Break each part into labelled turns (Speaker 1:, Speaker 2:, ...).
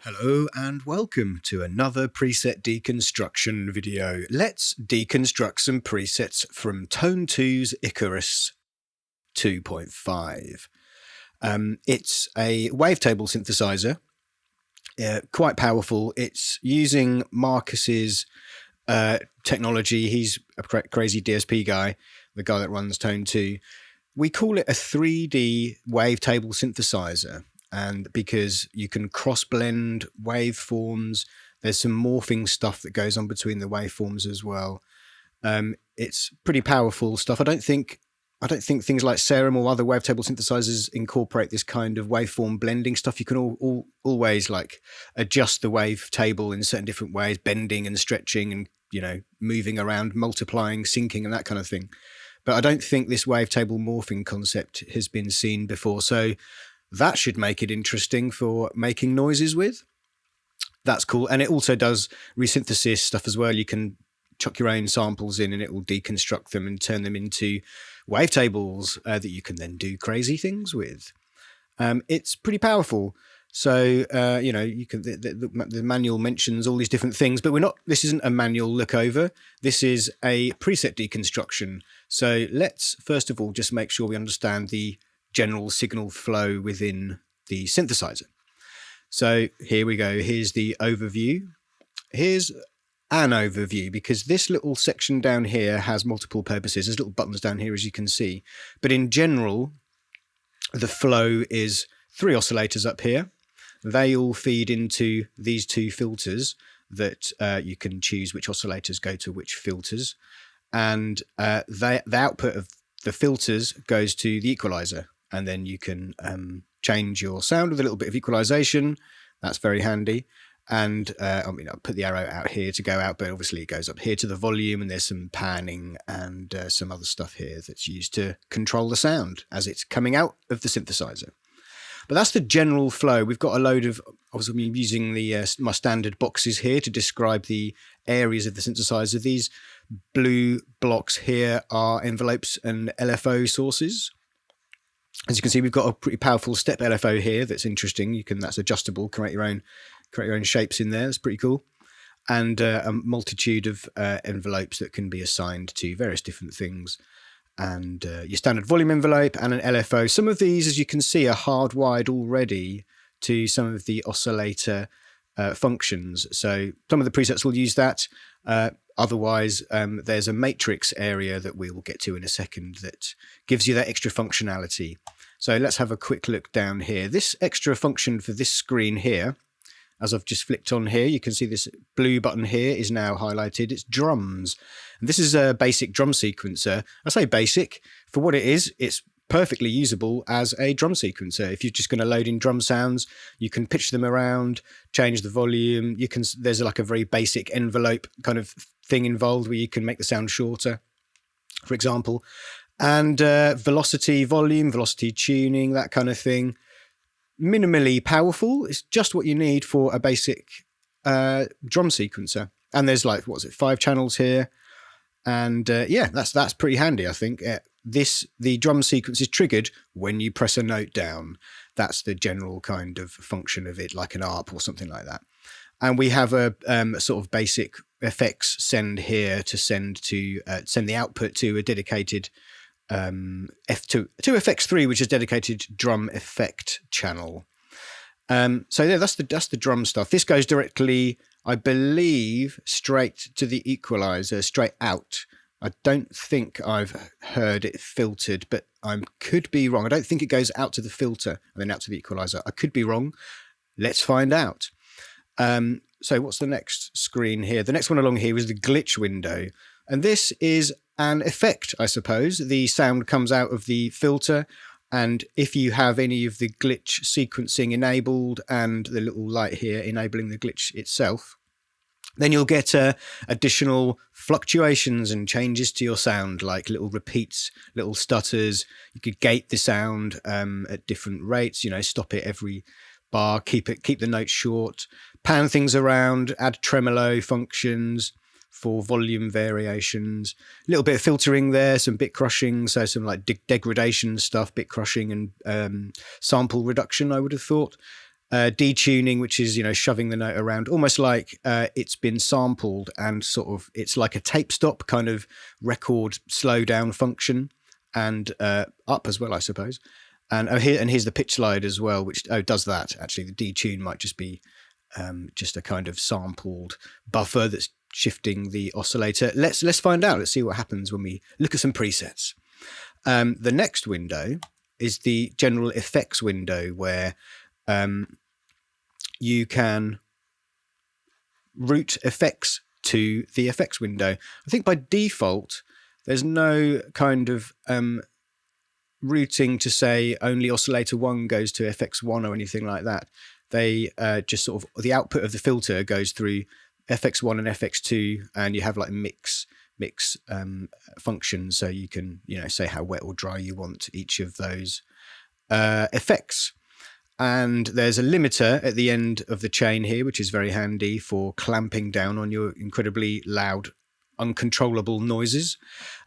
Speaker 1: Hello and welcome to another preset deconstruction video. Let's deconstruct some presets from Tone2's Icarus 2.5. It's a wavetable synthesizer, quite powerful. It's using Marcus's technology. He's a crazy DSP guy, the guy that runs Tone2. We call it a 3D wavetable synthesizer. And because you can cross-blend waveforms, there's some morphing stuff that goes on between the waveforms as well. It's pretty powerful stuff. I don't think things like Serum or other wavetable synthesizers incorporate this kind of waveform blending stuff. You can always like adjust the wavetable in certain different ways, bending and stretching and moving around, multiplying, syncing, and that kind of thing. But I don't think this wavetable morphing concept has been seen before. So that should make it interesting for making noises with. That's cool. And it also does resynthesis stuff as well. You can chuck your own samples in and it will deconstruct them and turn them into wavetables that you can then do crazy things with. It's pretty powerful. So, you can, the manual mentions all these different things, but this isn't a manual look over. This is a preset deconstruction. So let's first of all just make sure we understand the general signal flow within the synthesizer. So here we go. Here's the overview. Here's an overview because this little section down here has multiple purposes. There's little buttons down here, as you can see. But in general, the flow is 3 oscillators up here. They all feed into these 2 filters that you can choose which oscillators go to which filters. And the output of the filters goes to the equalizer. And then you can change your sound with a little bit of equalization. That's very handy. And I'll put the arrow out here to go out, but obviously it goes up here to the volume, and there's some panning and some other stuff here that's used to control the sound as it's coming out of the synthesizer. But that's the general flow. We've got a load of, obviously I'm using my standard boxes here to describe the areas of the synthesizer. These blue blocks here are envelopes and LFO sources. As you can see, we've got a pretty powerful step LFO here that's interesting. That's adjustable, create your own shapes in there. That's pretty cool. And a multitude of envelopes that can be assigned to various different things. And your standard volume envelope and an LFO. Some of these, as you can see, are hardwired already to some of the oscillator functions. So some of the presets will use that. Otherwise, there's a matrix area that we will get to in a second that gives you that extra functionality. So let's have a quick look down here. This extra function for this screen here, as I've just flicked on here, you can see this blue button here is now highlighted. It's drums. And this is a basic drum sequencer. I say basic. For what it is, it's perfectly usable as a drum sequencer. If you're just going to load in drum sounds, you can pitch them around, change the volume. There's like a very basic envelope kind of thing involved where you can make the sound shorter, for example, and velocity, volume, velocity tuning, that kind of thing. Minimally powerful. It's just what you need for a basic drum sequencer. And there's 5 channels here. And that's pretty handy, I think. The drum sequence is triggered when you press a note down. That's the general kind of function of it, like an ARP or something like that. And we have a sort of basic effects send here to send the output to a dedicated to FX3, which is dedicated drum effect channel. So yeah, that's the drum stuff. This goes directly, I believe, straight to the equalizer, straight out. I don't think I've heard it filtered, but I could be wrong. I don't think it goes out to the filter and then out to the equalizer. I could be wrong. Let's find out. So what's the next screen here? The next one along here is the glitch window. And this is an effect, I suppose. The sound comes out of the filter. And if you have any of the glitch sequencing enabled and the little light here enabling the glitch itself, then you'll get additional fluctuations and changes to your sound, like little repeats, little stutters. You could gate the sound at different rates, stop it every bar, keep the note short, pan things around, add tremolo functions for volume variations, a little bit of filtering there, some bit crushing, so some like degradation stuff, bit crushing and sample reduction, I would have thought. detuning, which is, shoving the note around, almost like it's been sampled and sort of, it's like a tape stop kind of record slow down function, and up as well, I suppose. And here's the pitch slide as well, which does that. Actually, the detune might just be just a kind of sampled buffer that's shifting the oscillator. Let's find out. Let's see what happens when we look at some presets. The next window is the general effects window, where you can route effects to the effects window. I think by default, there's no kind of routing to say only oscillator 1 goes to FX1 or anything like that. They just sort of, the output of the filter goes through FX1 and FX2, and you have like mix functions, so you can say how wet or dry you want each of those effects. And there's a limiter at the end of the chain here, which is very handy for clamping down on your incredibly loud, uncontrollable noises.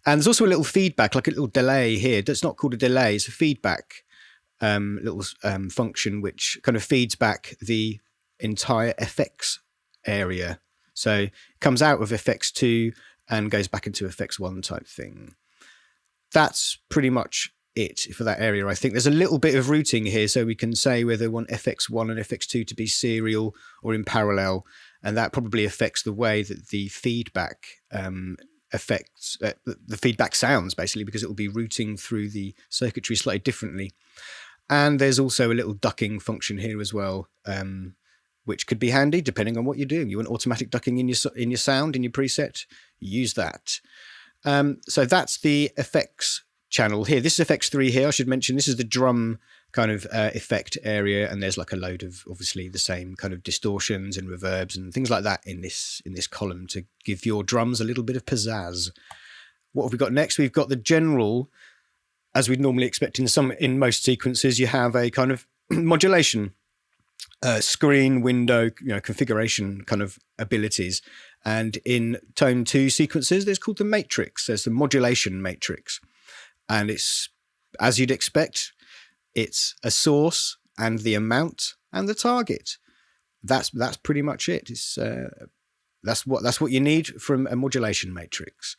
Speaker 1: And there's also a little feedback, like a little delay here. That's not called a delay, it's a feedback little function, which kind of feeds back the entire FX area. So it comes out of FX2 and goes back into FX1 type thing. That's pretty much it for that area. I think there's a little bit of routing here, so we can say whether we want FX1 and FX2 to be serial or in parallel, and that probably affects the way that the feedback affects the feedback sounds, basically, because it will be routing through the circuitry slightly differently. And there's also a little ducking function here as well, which could be handy depending on what you're doing. You want automatic ducking in your sound, in your preset, use that. So that's the effects channel here. This is FX3 here. I should mention this is the drum kind of effect area, and there's like a load of obviously the same kind of distortions and reverbs and things like that in this column to give your drums a little bit of pizzazz. What have we got next? We've got the general, as we'd normally expect in most sequences, you have a kind of modulation screen window, configuration kind of abilities. And in Tone2 sequences, there's called the matrix. There's the modulation matrix. And it's, as you'd expect, it's a source and the amount and the target. That's pretty much it. It's that's what you need from a modulation matrix.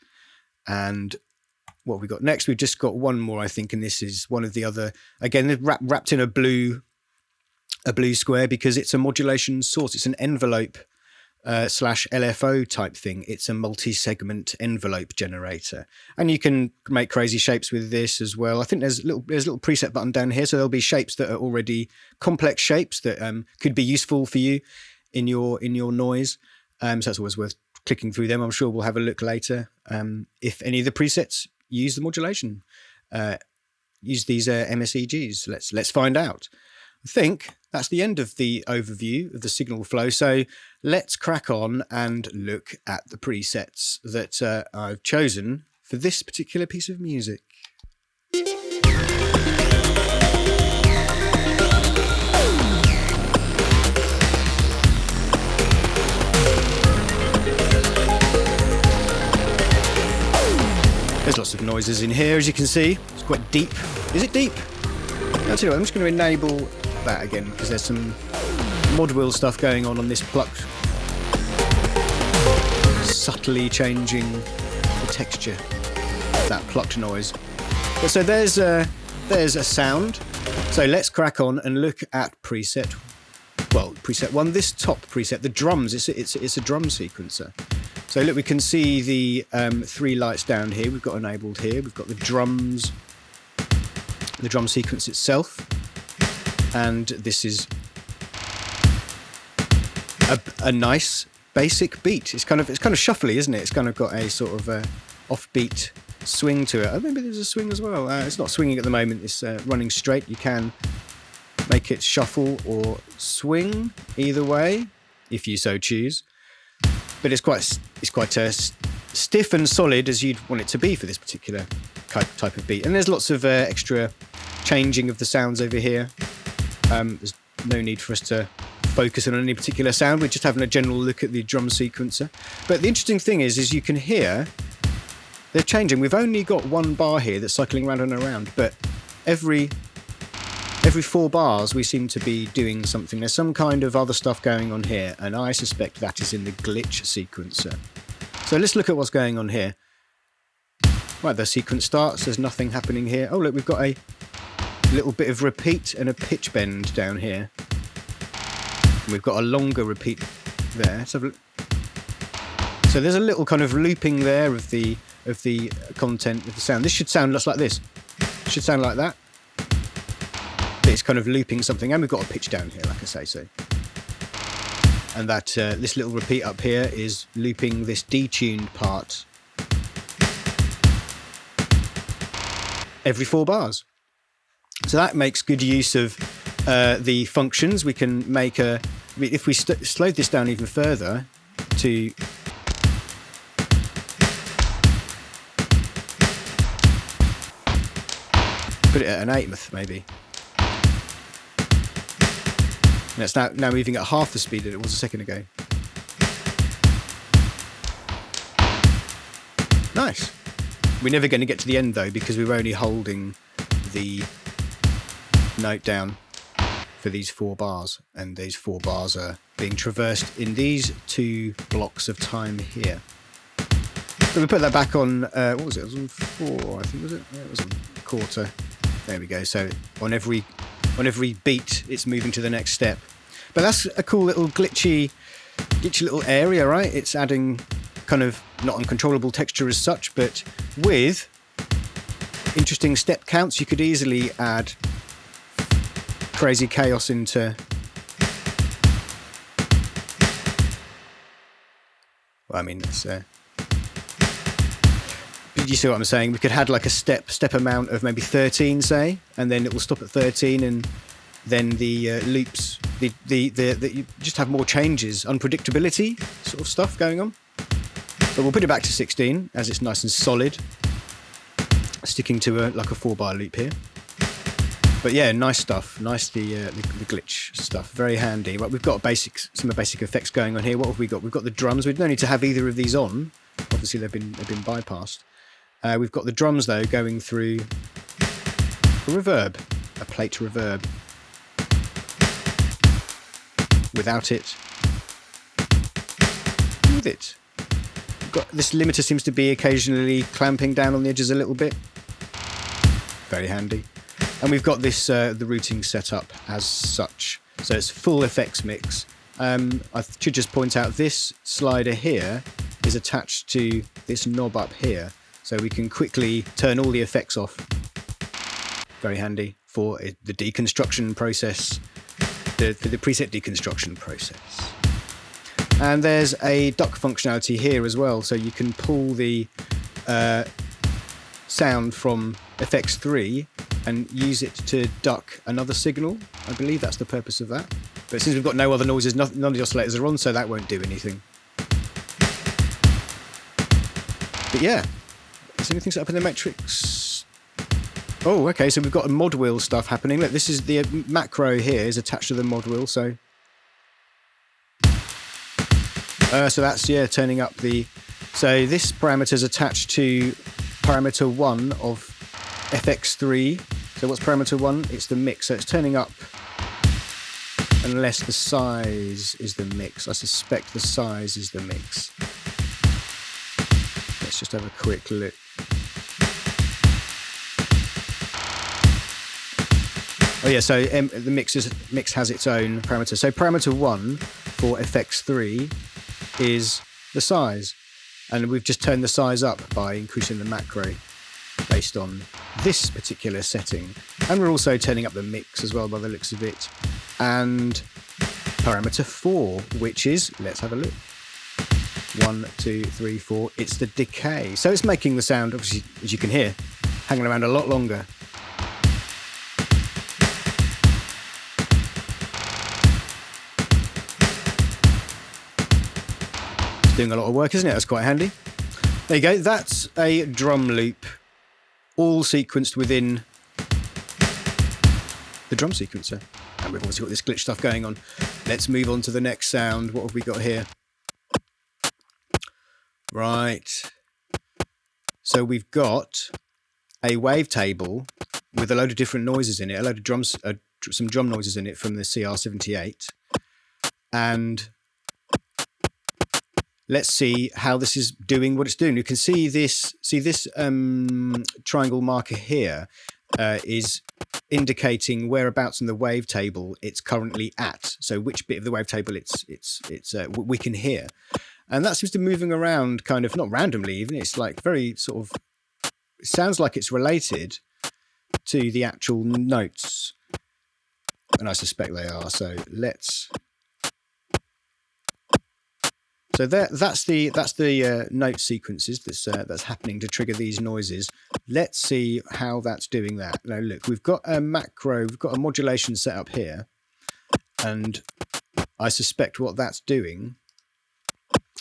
Speaker 1: And what we got next, we've just got one more, I think, and this is one of the other, again, wrapped in a blue square, because it's a modulation source. It's an envelope / LFO type thing. It's a multi-segment envelope generator, and you can make crazy shapes with this as well. I think there's a little preset button down here, so there'll be shapes that are already complex shapes that could be useful for you in your noise. So that's always worth clicking through them. I'm sure we'll have a look later if any of the presets use the modulation, use these MSEGs. Let's find out. I think that's the end of the overview of the signal flow. So let's crack on and look at the presets that I've chosen for this particular piece of music. There's lots of noises in here, as you can see. It's quite deep. Is it deep? I'll tell you what, I'm just going to enable that again, because there's some mod wheel stuff going on this Plucked, subtly changing the texture of that Plucked noise. But so there's a sound. So let's crack on and look at preset 1. This top preset, the drums. It's a drum sequencer. So look, we can see the 3 lights down here. We've got enabled here. We've got the drums, the drum sequence itself. And this is a nice basic beat. It's kind of shuffly, isn't it? It's kind of got a sort of offbeat swing to it. Oh, maybe there's a swing as well. It's not swinging at the moment. It's running straight. You can make it shuffle or swing either way, if you so choose. But it's quite stiff and solid as you'd want it to be for this particular type of beat. And there's lots of extra changing of the sounds over here. There's no need for us to focus on any particular sound. We're just having a general look at the drum sequencer. But the interesting thing is you can hear they're changing. We've only got one bar here that's cycling round and around, but every every 4 bars we seem to be doing something. There's some kind of other stuff going on here, and I suspect that is in the glitch sequencer. So let's look at what's going on here. Right, the sequence starts, there's nothing happening here. Oh look, we've got a little bit of repeat and a pitch bend down here. And we've got a longer repeat there. Let's have a look. So there's a little kind of looping there of the content of the sound. This should sound just like this. It should sound like that. It's kind of looping something, and we've got a pitch down here, like I say. So, and that this little repeat up here is looping this detuned part every 4 bars. So that makes good use of the functions. We can make a, if we slow this down even further to put it at an 1/8 maybe. And it's now moving at half the speed that it was a second ago. Nice. We're never going to get to the end though, because we're only holding the note down for these 4 bars, and these 4 bars are being traversed in these 2 blocks of time here. So we put that back on, what was it? It was on 4, I think, was it? Yeah, it was on quarter. There we go. So on every beat, it's moving to the next step. But that's a cool little glitchy little area, right? It's adding kind of not uncontrollable texture as such, but with interesting step counts. You could easily add crazy chaos into, well, I mean, it's you see what I'm saying? We could add like a step amount of maybe 13, say, and then it will stop at 13, and then the loops, you just have more changes, unpredictability sort of stuff going on. But we'll put it back to 16 as it's nice and solid, sticking to like a 4-bar loop here. But yeah, nice stuff. Nice the glitch stuff. Very handy. Right, we've got some basic effects going on here. What have we got? We've got the drums. We don't need to have either of these on. Obviously, they've been bypassed. We've got the drums though going through a reverb, a plate reverb. Without it, with it. We've got this limiter seems to be occasionally clamping down on the edges a little bit. Very handy. And we've got this the routing set up as such, so it's full effects mix. I should just point out this slider here is attached to this knob up here, so we can quickly turn all the effects off. Very handy for the deconstruction process, for the preset deconstruction process. And there's a duck functionality here as well, so you can pull the sound from FX3 and use it to duck another signal. I believe that's the purpose of that. But since we've got no other noises, none of the oscillators are on, so that won't do anything. But yeah, is anything set up in the matrix? Oh, okay, so we've got a mod wheel stuff happening. Look, this is the macro here is attached to the mod wheel, so that's, yeah, turning up the... So this parameter is attached to parameter 1 of FX3. So what's parameter 1? It's the mix. So it's turning up unless the size is the mix. I suspect the size is the mix. Let's just have a quick look. Oh yeah, so the mix has its own parameter. So parameter 1 for FX3 is the size, and we've just turned the size up by increasing the macro based on this particular setting. And we're also turning up the mix as well by the looks of it. And parameter 4, which is, let's have a look. 1, 2, 3, 4, it's the decay. So it's making the sound, obviously, as you can hear, hanging around a lot longer. It's doing a lot of work, isn't it? That's quite handy. There you go, that's a drum loop, all sequenced within the drum sequencer. And we've obviously got this glitch stuff going on. Let's move on to the next sound. What have we got here? Right. So we've got a wavetable with a load of different noises in it, a load of some drum noises in it from the CR78. And let's see how this is doing what it's doing. You can see this triangle marker here is indicating whereabouts in the wavetable it's currently at. So which bit of the wavetable we can hear. And that seems to be moving around kind of, not randomly even, it's like very sort of, it sounds like it's related to the actual notes. And I suspect they are. So that's the note sequences that's happening to trigger these noises. Let's see how that's doing that. Now look, we've got a macro, we've got a modulation set up here, and I suspect what that's doing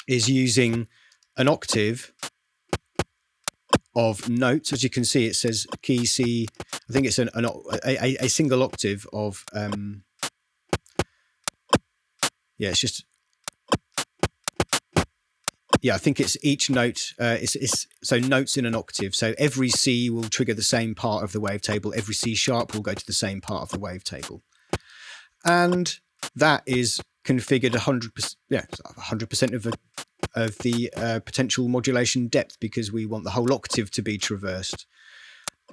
Speaker 1: is using an octave of notes. As you can see, it says key C. I think it's a single octave of it's just. Yeah, I think it's each note. It's so notes in an octave. So every C will trigger the same part of the wavetable. Every C sharp will go to the same part of the wavetable, and that is configured 100%. Yeah, 100% of the potential modulation depth, because we want the whole octave to be traversed.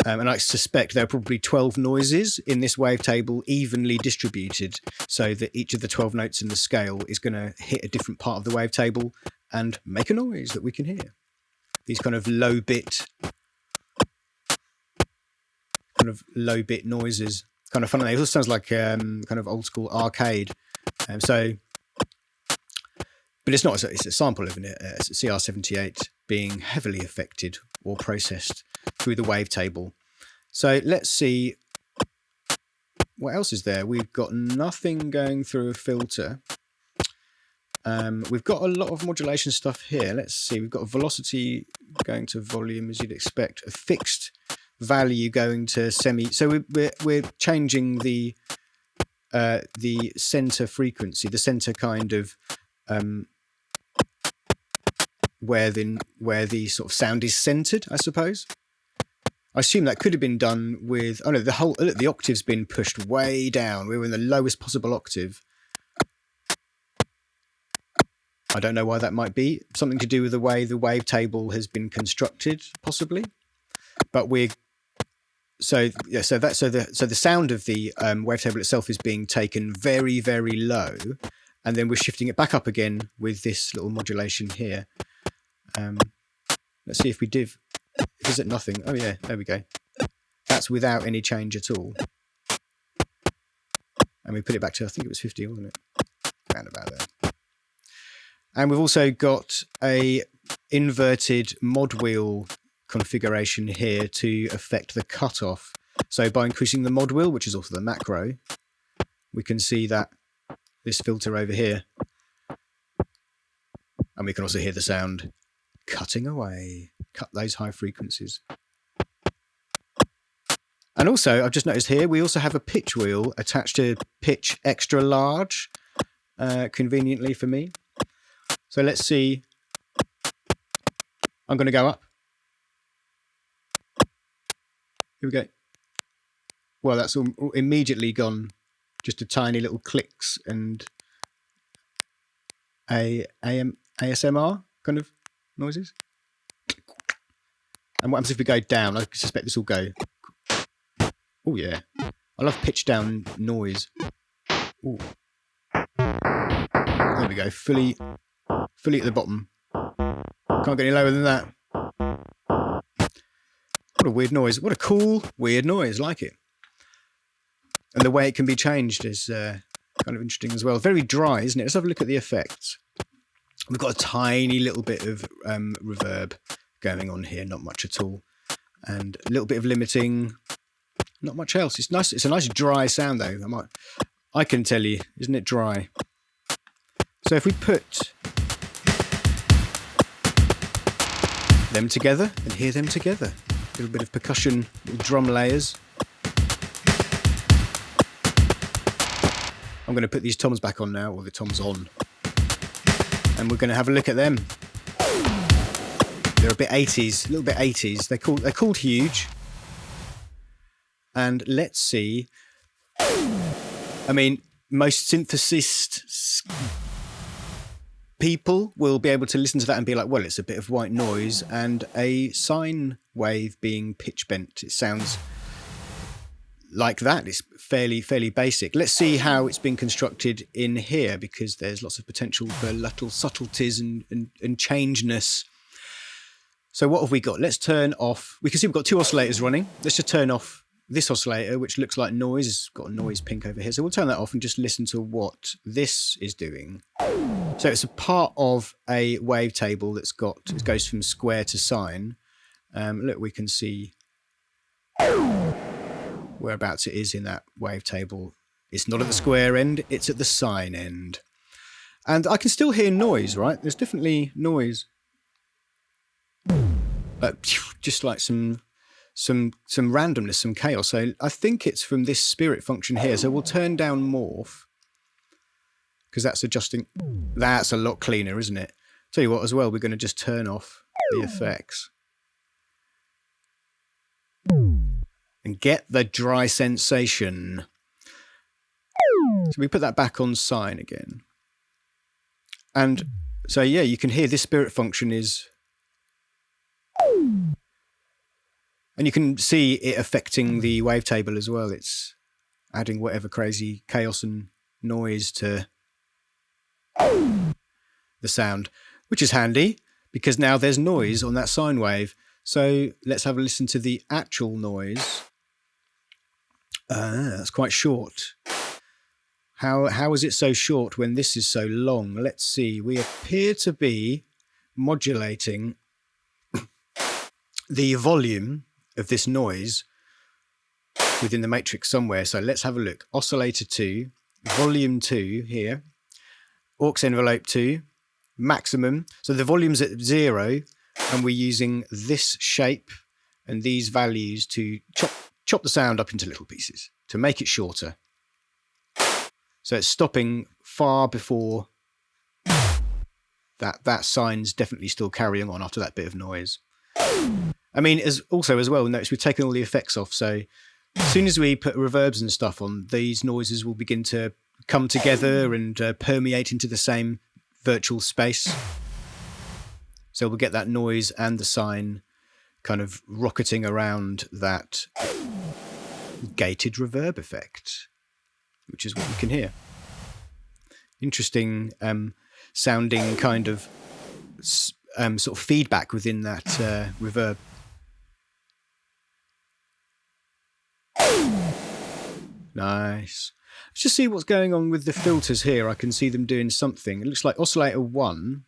Speaker 1: And I suspect there are probably 12 noises in this wavetable, evenly distributed, so that each of the 12 notes in the scale is going to hit a different part of the wavetable and make a noise that we can hear. These kind of low bit noises, kind of funny. It also sounds like kind of old school arcade. But it's not. It's a sample of it. It's a CR78 being heavily affected or processed through the wavetable. So let's see what else is there. We've got nothing going through a filter. We've got a lot of modulation stuff here. Let's see. We've got a velocity going to volume, as you'd expect. A fixed value going to semi. So we're changing the center frequency, the center kind of where the sort of sound is centered, I suppose. I assume that could have been done with. Oh no, the octave's been pushed way down. We were in the lowest possible octave. I don't know why that might be. Something to do with the way the wavetable has been constructed, possibly. But so the sound of the wavetable itself is being taken very, very low, and then we're shifting it back up again with this little modulation here. Let's see if we div. Is it nothing? Oh yeah, there we go. That's without any change at all. And we put it back to, I think it was 50, wasn't it? Around about there. And we've also got a inverted mod wheel configuration here to affect the cutoff. So by increasing the mod wheel, which is also the macro, we can see that this filter over here, and we can also hear the sound cutting away, cut those high frequencies. And also, I've just noticed here, we also have a pitch wheel attached to pitch extra large, conveniently for me. So let's see. I'm going to go up. Here we go. Well, that's all immediately gone. Just a tiny little clicks and ASMR kind of noises. And what happens if we go down? I suspect this will go. Oh yeah, I love pitch down noise. Ooh. There we go, fully at the bottom. Can't get any lower than that. What a weird noise. What a cool, weird noise. Like it. And the way it can be changed is kind of interesting as well. Very dry, isn't it? Let's have a look at the effects. We've got a tiny little bit of reverb going on here, not much at all. And a little bit of limiting, not much else. It's nice. It's a nice dry sound though. I can tell you, isn't it dry? So if we put them together and hear them together, a little bit of percussion, little drum layers. I'm going to put these toms back on now, or the toms on. And we're going to have a look at them. They're a bit 80s, a little bit 80s. They're called huge. And let's see I mean, most synthesist people will be able to listen to that and be like, well, it's a bit of white noise and a sine wave being pitch bent. It sounds like that. It's fairly basic. Let's see how it's been constructed in here, because there's lots of potential for little subtleties and changeness. So what have we got? Let's turn off. We can see we've got two oscillators running. Let's just turn off this oscillator, which looks like noise. It's got a noise pink over here. So we'll turn that off and just listen to what this is doing. So it's a part of a wavetable that's got, it goes from square to sine. Look, we can see whereabouts it is in that wavetable. It's not at the square end, it's at the sine end. And I can still hear noise, right? There's definitely noise. But just like some randomness, some chaos. So I think it's from this spirit function here. So we'll turn down morph, because that's adjusting. That's a lot cleaner, isn't it? Tell you what, as well, we're going to just turn off the effects and get the dry sensation. So we put that back on sine again. And so, yeah, you can hear this spirit function is... And you can see it affecting the wavetable as well. It's adding whatever crazy chaos and noise to the sound, which is handy because now there's noise on that sine wave. So let's have a listen to the actual noise. That's quite short. How is it so short when this is so long? Let's see. We appear to be modulating the volume of this noise within the matrix somewhere. So let's have a look. Oscillator 2, volume 2 here, aux envelope 2, maximum. So the volume's at 0 and we're using this shape and these values to chop the sound up into little pieces to make it shorter. So it's stopping far before that sign's definitely still carrying on after that bit of noise. I mean, as well, notice we've taken all the effects off. So as soon as we put reverbs and stuff on, these noises will begin to come together and permeate into the same virtual space. So we'll get that noise and the sine kind of rocketing around that gated reverb effect, which is what we can hear. Interesting sounding kind of sort of feedback within that reverb. Nice. Let's just see what's going on with the filters here. I can see them doing something. It looks like oscillator 1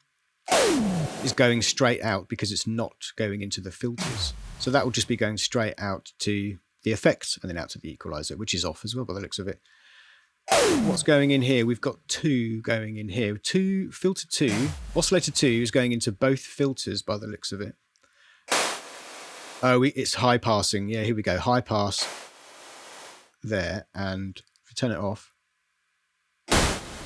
Speaker 1: is going straight out because it's not going into the filters. So that will just be going straight out to the effects and then out to the equalizer, which is off as well by the looks of it. What's going in here? We've got 2 going in here. Filter 2, oscillator 2 is going into both filters by the looks of it. Oh, it's high passing. Yeah, here we go. High pass there. And if we turn it off,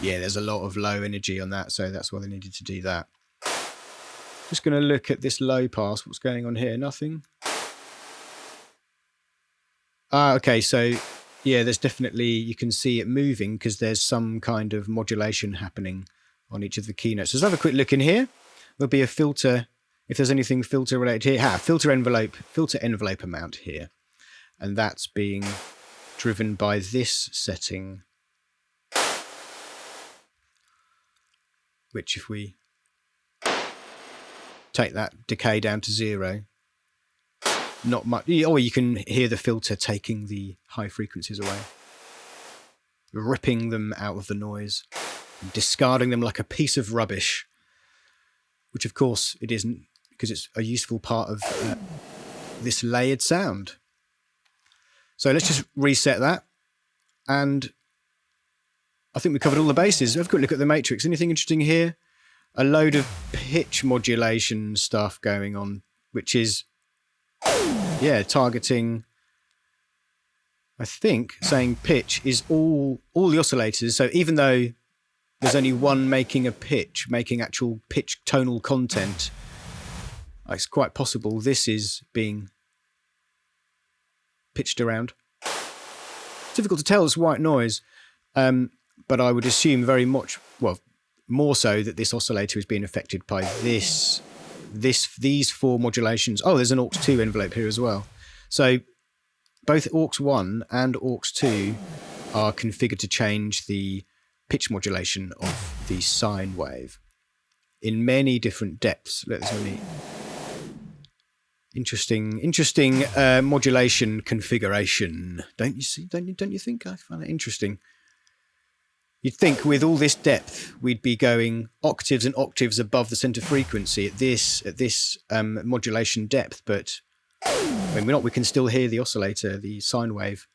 Speaker 1: yeah, there's a lot of low energy on that. So that's why they needed to do that. Just going to look at this low pass. What's going on here? Nothing. Okay, so yeah, there's definitely, you can see it moving because there's some kind of modulation happening on each of the keynotes. Let's have a quick look in here. There'll be a filter, if there's anything filter related here. Filter envelope amount here. And that's being driven by this setting, which if we take that decay down to 0, not much, or you can hear the filter taking the high frequencies away, ripping them out of the noise, and discarding them like a piece of rubbish, which of course it isn't, because it's a useful part of this layered sound. So let's just reset that, and I think we covered all the bases. Have a quick look at the matrix. Anything interesting here? A load of pitch modulation stuff going on, which is, yeah, targeting, I think, saying pitch is all the oscillators. So even though there's only one making a pitch, making actual pitch tonal content, it's quite possible this is being pitched around. difficult to tell. It's white noise, but I would assume very much, well, more so that this oscillator is being affected by these 4 modulations. Oh, there's an aux2 envelope here as well. So both aux1 and aux2 are configured to change the pitch modulation of the sine wave in many different depths. Let's really interesting modulation configuration. Don't you see? Don't you think? I find it interesting. You'd think with all this depth, we'd be going octaves and octaves above the center frequency at this modulation depth, but when we're not, we can still hear the oscillator, the sine wave.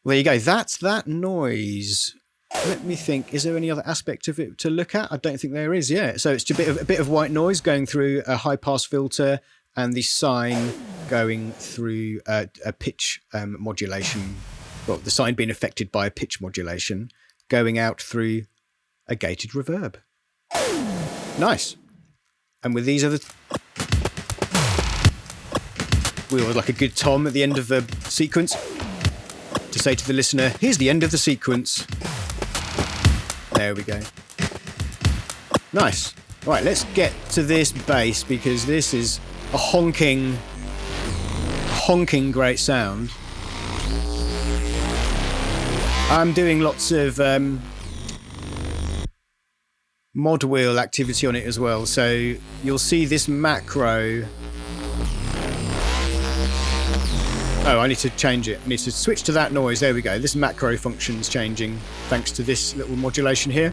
Speaker 1: There you go. That's that noise. Let me think. Is there any other aspect of it to look at? I don't think there is. Yeah. So it's a bit of white noise going through a high pass filter, and the sine going through a pitch modulation. Well, the sine being affected by a pitch modulation going out through a gated reverb. Nice. And with these other... we were like a good Tom at the end of the sequence to say to the listener, here's the end of the sequence. There we go. Nice. Right, let's get to this bass, because this is a honking great sound. I'm doing lots of mod wheel activity on it as well, so you'll see this macro. Oh, I need to change it. I need to switch to that noise. There we go. This macro function's changing thanks to this little modulation here.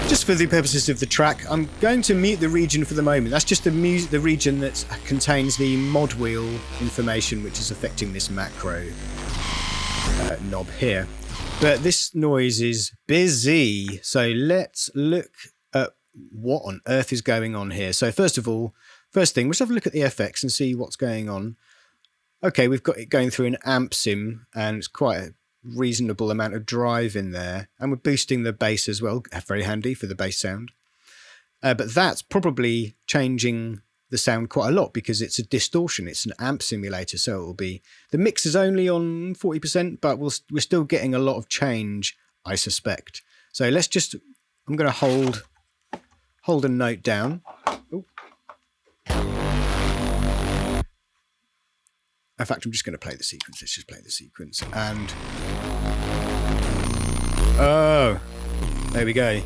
Speaker 1: Just for the purposes of the track, I'm going to mute the region for the moment. That's just the region that contains the mod wheel information, which is affecting this macro knob here. But this noise is busy, so let's look at what on earth is going on here. So first thing, let's have a look at the FX and see what's going on. Okay, we've got it going through an amp sim, and it's quite a reasonable amount of drive in there, and we're boosting the bass as well. Very handy for the bass sound. But that's probably changing the sound quite a lot because it's a distortion. It's an amp simulator, so it will be, the mix is only on 40%, but we're still getting a lot of change, I suspect. So let's just, I'm going to hold a note down. Ooh. In fact, I'm just going to play the sequence. Let's just play the sequence. And oh, there we go.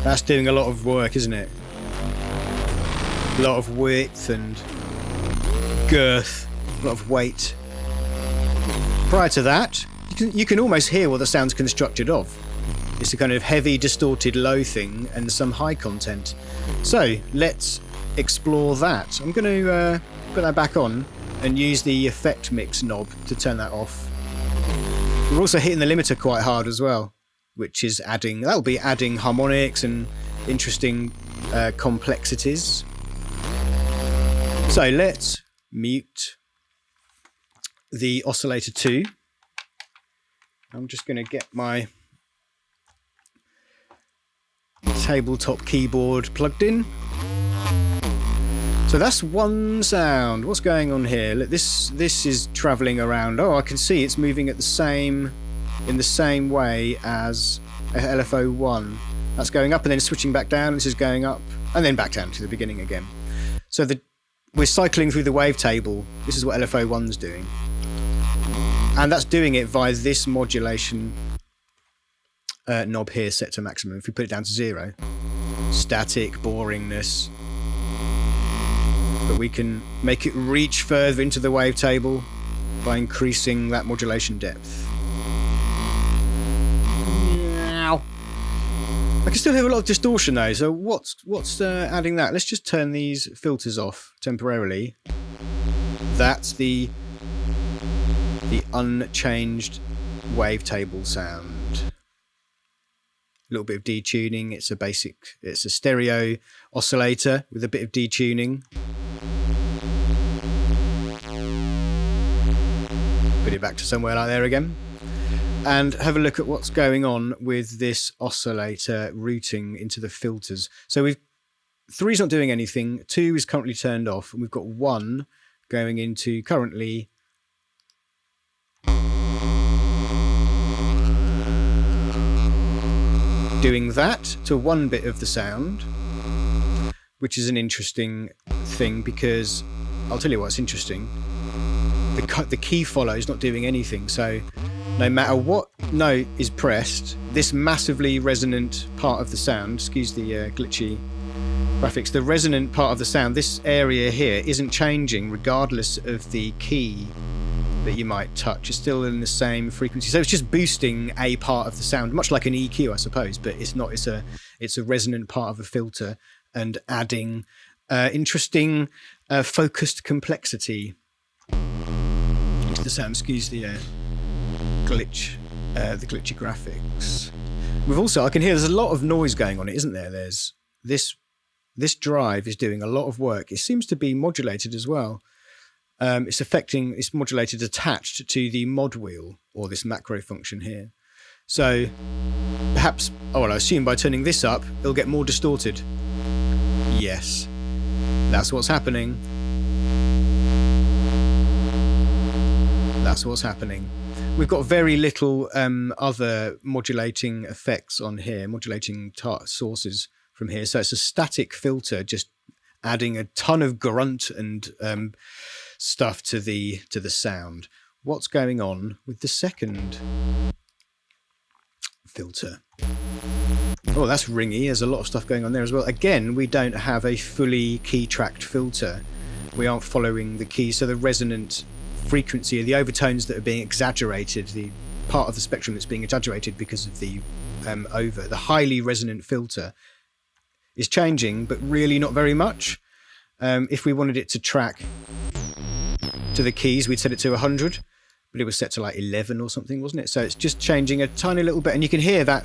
Speaker 1: That's doing a lot of work, isn't it? A lot of width and girth, a lot of weight. Prior to that, you can almost hear what the sound's constructed of. It's a kind of heavy, distorted low thing and some high content. So let's explore that. I'm going to put that back on and use the effect mix knob to turn that off. We're also hitting the limiter quite hard as well, which is that'll be adding harmonics and interesting complexities. So let's mute the oscillator 2. I'm just going to get my tabletop keyboard plugged in. So that's one sound. What's going on here? Look, this is traveling around. Oh, I can see it's moving in the same way as LFO1. That's going up and then switching back down. This is going up and then back down to the beginning again. So we're cycling through the wavetable. This is what LFO1's doing. And that's doing it via this modulation knob here set to maximum. If we put it down to 0, static, boringness. But we can make it reach further into the wavetable by increasing that modulation depth. I can still hear a lot of distortion though, so what's adding that? Let's just turn these filters off temporarily. That's the unchanged wavetable sound. A little bit of detuning. It's a stereo oscillator with a bit of detuning. Put it back to somewhere like there again. And have a look at what's going on with this oscillator routing into the filters. So 3's not doing anything, 2 is currently turned off, and we've got 1 going into currently doing that to one bit of the sound, which is an interesting thing because I'll tell you what's interesting. The key follow is not doing anything, so no matter what note is pressed, this massively resonant part of the sound, excuse the glitchy graphics, the resonant part of the sound, this area here isn't changing regardless of the key that you might touch. It's still in the same frequency, so it's just boosting a part of the sound, much like an EQ, I suppose, but it's not. It's a resonant part of a filter and adding interesting focused complexity into the sound. Excuse the glitchy graphics. We've also, I can hear there's a lot of noise going on, isn't there? There's this drive is doing a lot of work. It seems to be modulated as well. It's modulated attached to the mod wheel, or this macro function here. So perhaps, I assume by turning this up, it'll get more distorted. Yes, that's what's happening. That's what's happening. We've got very little other modulating effects on here, modulating sources from here. So it's a static filter, just adding a ton of grunt and stuff to the sound. What's going on with the second filter? Oh, that's ringy. There's a lot of stuff going on there as well. Again, we don't have a fully key tracked filter. We aren't following the keys, so the resonant frequency, the overtones that are being exaggerated, the part of the spectrum that's being exaggerated because of the the highly resonant filter is changing, but really not very much. If we wanted it to track to the keys, we'd set it to 100, but it was set to like 11 or something, wasn't it? So it's just changing a tiny little bit, and you can hear the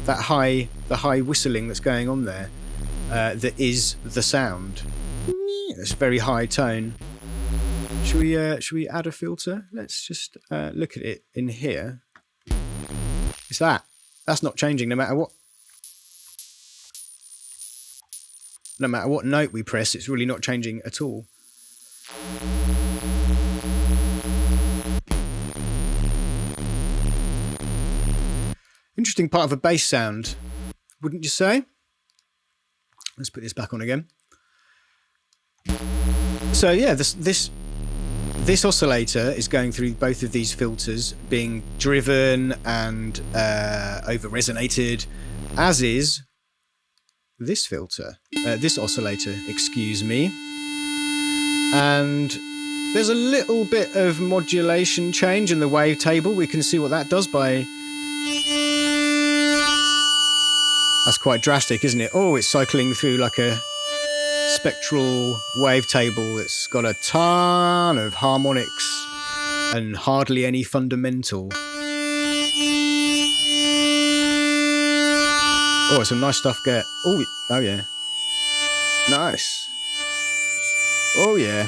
Speaker 1: high whistling that's going on there. That is the sound. It's very high tone. Should we add a filter? Let's just look at it in here. It's that's not changing no matter what. No matter what note we press, it's really not changing at all. Interesting part of a bass sound, wouldn't you say? Let's put this back on again. So yeah, this oscillator is going through both of these filters, being driven and over resonated, as is this filter, this oscillator, excuse me. And there's a little bit of modulation change in the wavetable. We can see what that does by... That's quite drastic, isn't it? Oh, it's cycling through like a spectral wavetable that's got a ton of harmonics and hardly any fundamental. Oh, some nice stuff get. Oh yeah. Nice. Oh yeah.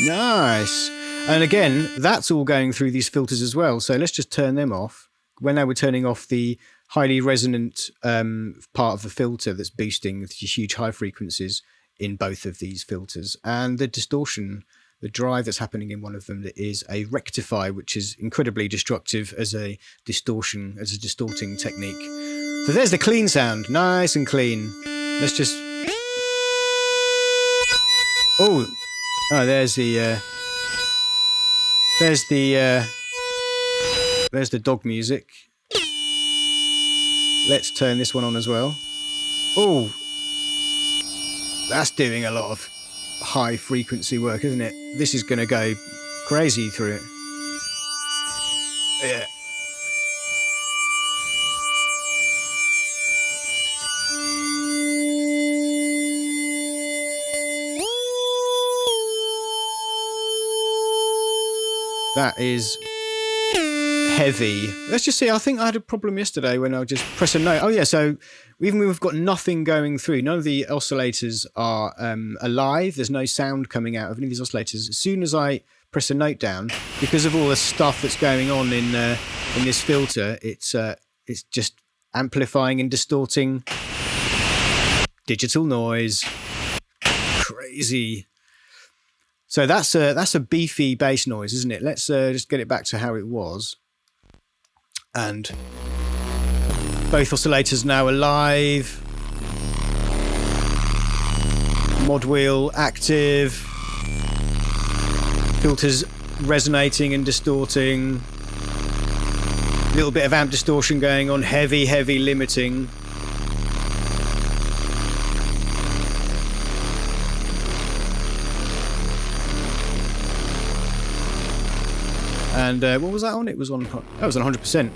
Speaker 1: Nice. And again, that's all going through these filters as well. So let's just turn them off. When now we're turning off the highly resonant part of the filter that's boosting the huge high frequencies in both of these filters, and the distortion, the drive that's happening in one of them, that is a rectify, which is incredibly destructive as a distorting technique. So there's the clean sound, nice and clean. Let's just... there's the dog music. Let's turn this one on as well. Oh, that's doing a lot of high frequency work, isn't it? This is going to go crazy through it. Yeah. That is heavy. Let's just see. I think I had a problem yesterday when I would just press a note. Oh yeah, so even when we've got nothing going through, none of the oscillators are alive. There's no sound coming out of any of these oscillators. As soon as I press a note down, because of all the stuff that's going on in this filter, it's just amplifying and distorting digital noise. Crazy. So that's a beefy bass noise, isn't it? Let's just get it back to how it was. And both oscillators now alive. Mod wheel active. Filters resonating and distorting. A little bit of amp distortion going on. Heavy limiting. And what was that on? It was on. That was on 100%.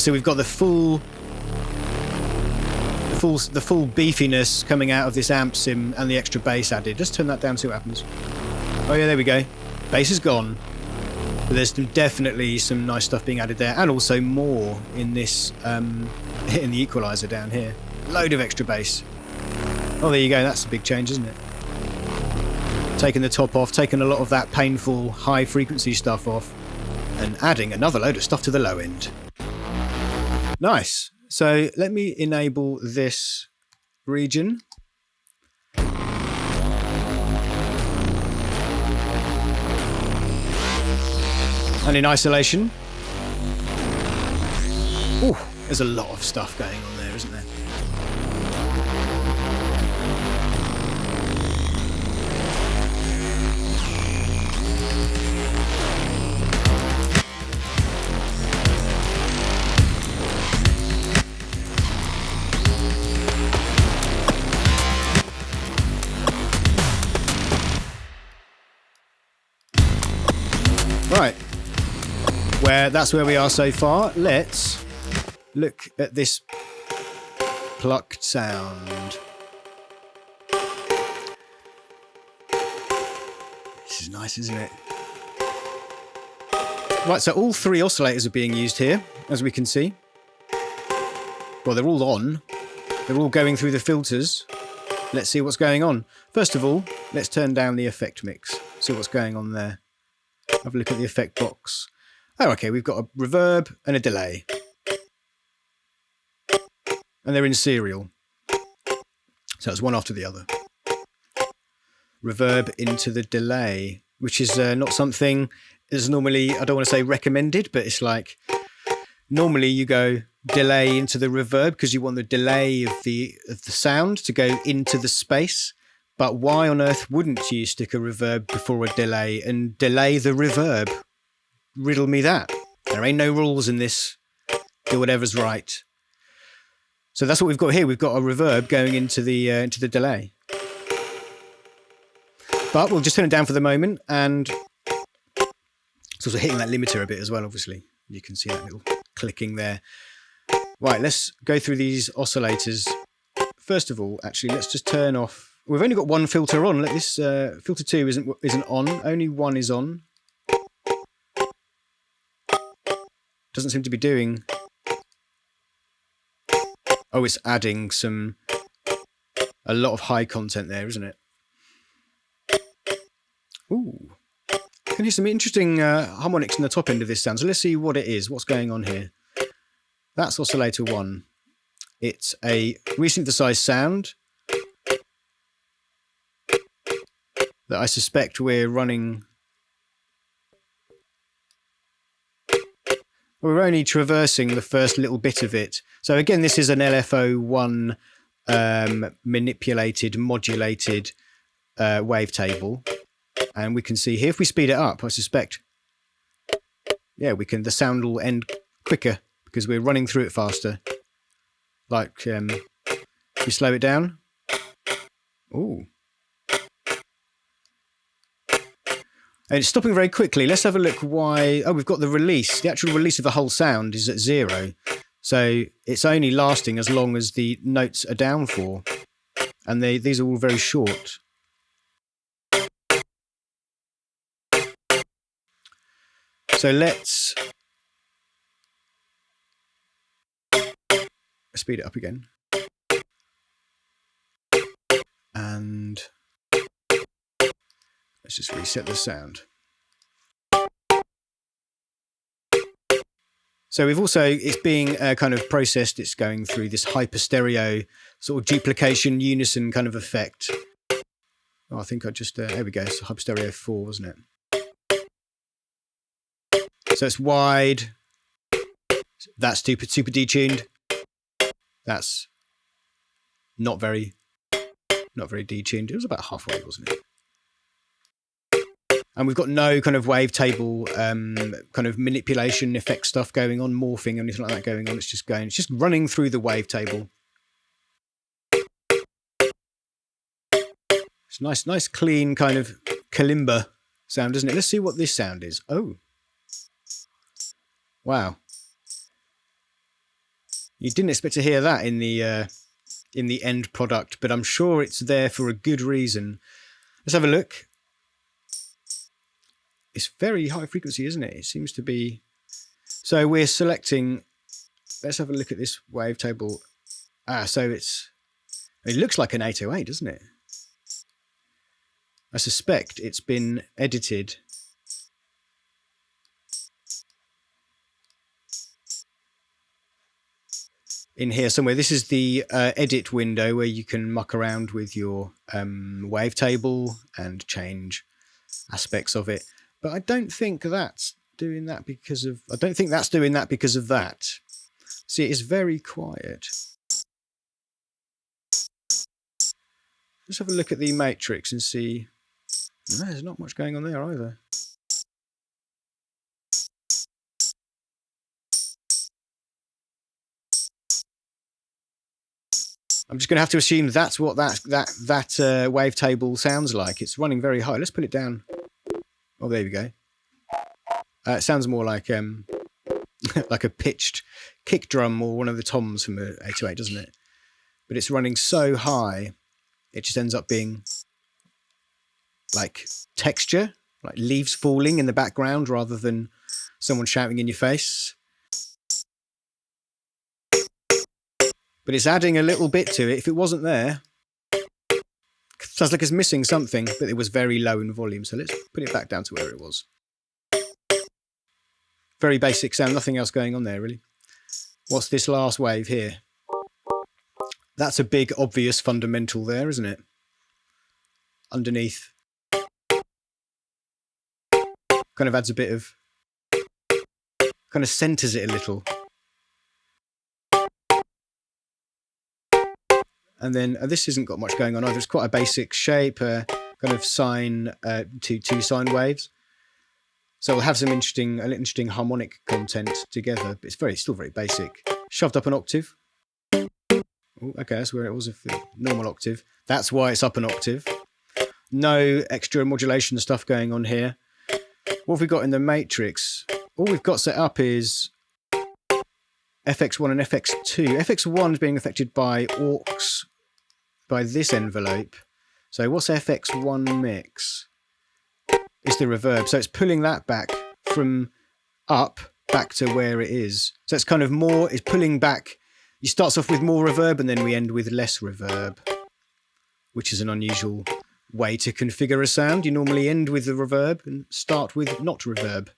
Speaker 1: So we've got the full beefiness coming out of this amp sim and the extra bass added. Just turn that down, see what happens. Oh yeah, there we go. Bass is gone. But there's definitely some nice stuff being added there, and also more in this in the equalizer down here. Load of extra bass. Oh, there you go. That's a big change, isn't it? Taking the top off, taking a lot of that painful high frequency stuff off, and adding another load of stuff to the low end. Nice. So let me enable this region. And in isolation. Oh, there's a lot of stuff going on there, isn't there? Right, that's where we are so far. Let's look at this plucked sound. This is nice, isn't it? Right, so all three oscillators are being used here, as we can see. Well, they're all on. They're all going through the filters. Let's see what's going on. First of all, let's turn down the effect mix. See what's going on there. Have a look at the effect box. Oh, okay, we've got a reverb and a delay. And they're in serial. So it's one after the other. Reverb into the delay, which is not something that's normally, I don't want to say recommended, but it's like, normally you go delay into the reverb because you want the delay of the sound to go into the space. But why on earth wouldn't you stick a reverb before a delay and delay the reverb? Riddle me that. There ain't no rules in this. Do whatever's right. So that's what we've got here. We've got a reverb going into the delay. But we'll just turn it down for the moment, and it's also hitting that limiter a bit as well, obviously. You can see that little clicking there. Right, let's go through these oscillators. First of all, actually, let's just turn off. We've only got one filter on. Let this filter 2 isn't on. Only one is on. Doesn't seem to be doing. Oh, it's adding a lot of high content there, isn't it? Ooh, can hear some interesting harmonics in the top end of this sound. So let's see what it is. What's going on here? That's oscillator 1. It's a resynthesized sound that I suspect we're running. We're only traversing the first little bit of it. So again, this is an LFO1 manipulated, modulated wavetable. And we can see here, if we speed it up, I suspect, yeah, the sound will end quicker because we're running through it faster. Like, if you slow it down. Ooh. And it's stopping very quickly. Let's have a look why. Oh, we've got the release. The actual release of the whole sound is at 0. So it's only lasting as long as the notes are down for. And these are all very short. So let's speed it up again. And let's just reset the sound. So we've also, it's being kind of processed. It's going through this hyper stereo sort of duplication, unison kind of effect. Oh, I think I just, there we go. It's hyper stereo 4, wasn't it? So it's wide, That's super detuned. That's not very detuned. It was about halfway, wasn't it? And we've got no kind of wavetable kind of manipulation effect stuff going on, morphing, anything like that going on. It's just it's just running through the wavetable. It's nice, clean kind of kalimba sound, isn't it? Let's see what this sound is. Oh, wow! You didn't expect to hear that in the end product, but I'm sure it's there for a good reason. Let's have a look. It's very high frequency, isn't it? It seems to be. So we're selecting. Let's have a look at this wavetable. So it looks like an 808, doesn't it? I suspect it's been edited. In here somewhere. This is the edit window where you can muck around with your wavetable and change aspects of it. But I don't think that's doing that because of... I don't think that's doing that because of that. See, it is very quiet. Let's have a look at the matrix and see... No, there's not much going on there either. I'm just going to have to assume that's what that wavetable sounds like. It's running very high. Let's put it down. Oh, there we go. It sounds more like like a pitched kick drum or one of the toms from a 808, doesn't it? But it's running so high, it just ends up being like texture, like leaves falling in the background rather than someone shouting in your face. But it's adding a little bit to it. If it wasn't there, sounds like it's missing something, but it was very low in volume. So let's put it back down to where it was. Very basic sound, nothing else going on there, really. What's this last wave here? That's a big, obvious fundamental there, isn't it? Underneath. Kind of adds a bit of... kind of centers it a little. And then this hasn't got much going on either. It's quite a basic shape, kind of sine, two sine waves. So we'll have some interesting harmonic content together, but it's still very basic. Shoved up an octave. Ooh, okay, that's where it was, a normal octave. That's why it's up an octave. No extra modulation stuff going on here. What have we got in the matrix? All we've got set up is FX1 and FX2. FX1 is being affected by AUX, by this envelope. So what's FX1 mix? It's the reverb. So it's pulling that back from up back to where it is. So it's kind of more, it's pulling back. It starts off with more reverb and then we end with less reverb, which is an unusual way to configure a sound. You normally end with the reverb and start with not reverb.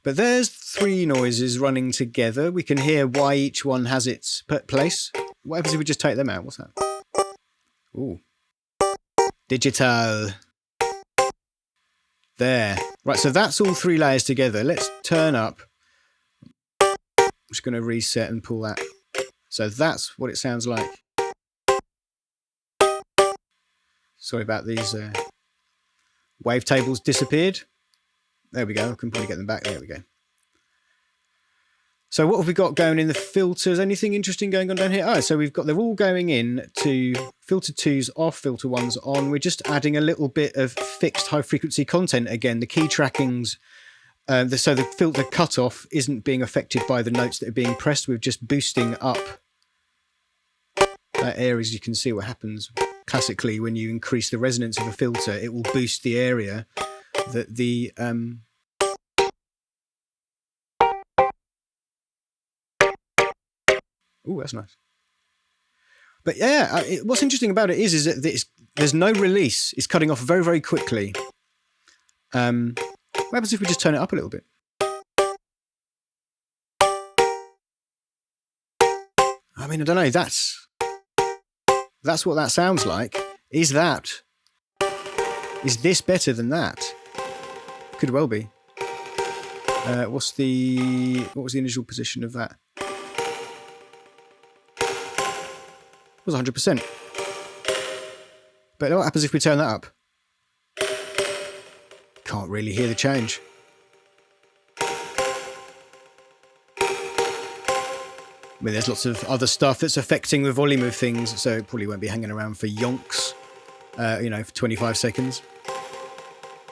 Speaker 1: But there's three noises running together. We can hear why each one has its place. What happens if we just take them out? What's that? Ooh. Digital. There. Right, so that's all three layers together. Let's turn up. I'm just going to reset and pull that. So that's what it sounds like. Sorry about these wavetables disappeared. There we go. I can probably get them back. There we go. So what have we got going in the filters? Anything interesting going on down here? Oh, so they're all going in to filter 2's off, filter 1's on. We're just adding a little bit of fixed high frequency content again. The key trackings, so the filter cutoff isn't being affected by the notes that are being pressed. We're just boosting up that area. As you can see what happens classically when you increase the resonance of a filter, it will boost the area that the oh, that's nice. But yeah, what's interesting about it is that there's no release. It's cutting off very, very quickly. What happens if we just turn it up a little bit? I mean, I don't know. That's what that sounds like. Is this better than that? Could well be. What was the initial position of that? It was 100%. But what happens if we turn that up? Can't really hear the change. I mean, there's lots of other stuff that's affecting the volume of things, so it probably won't be hanging around for yonks, you know, for 25 seconds.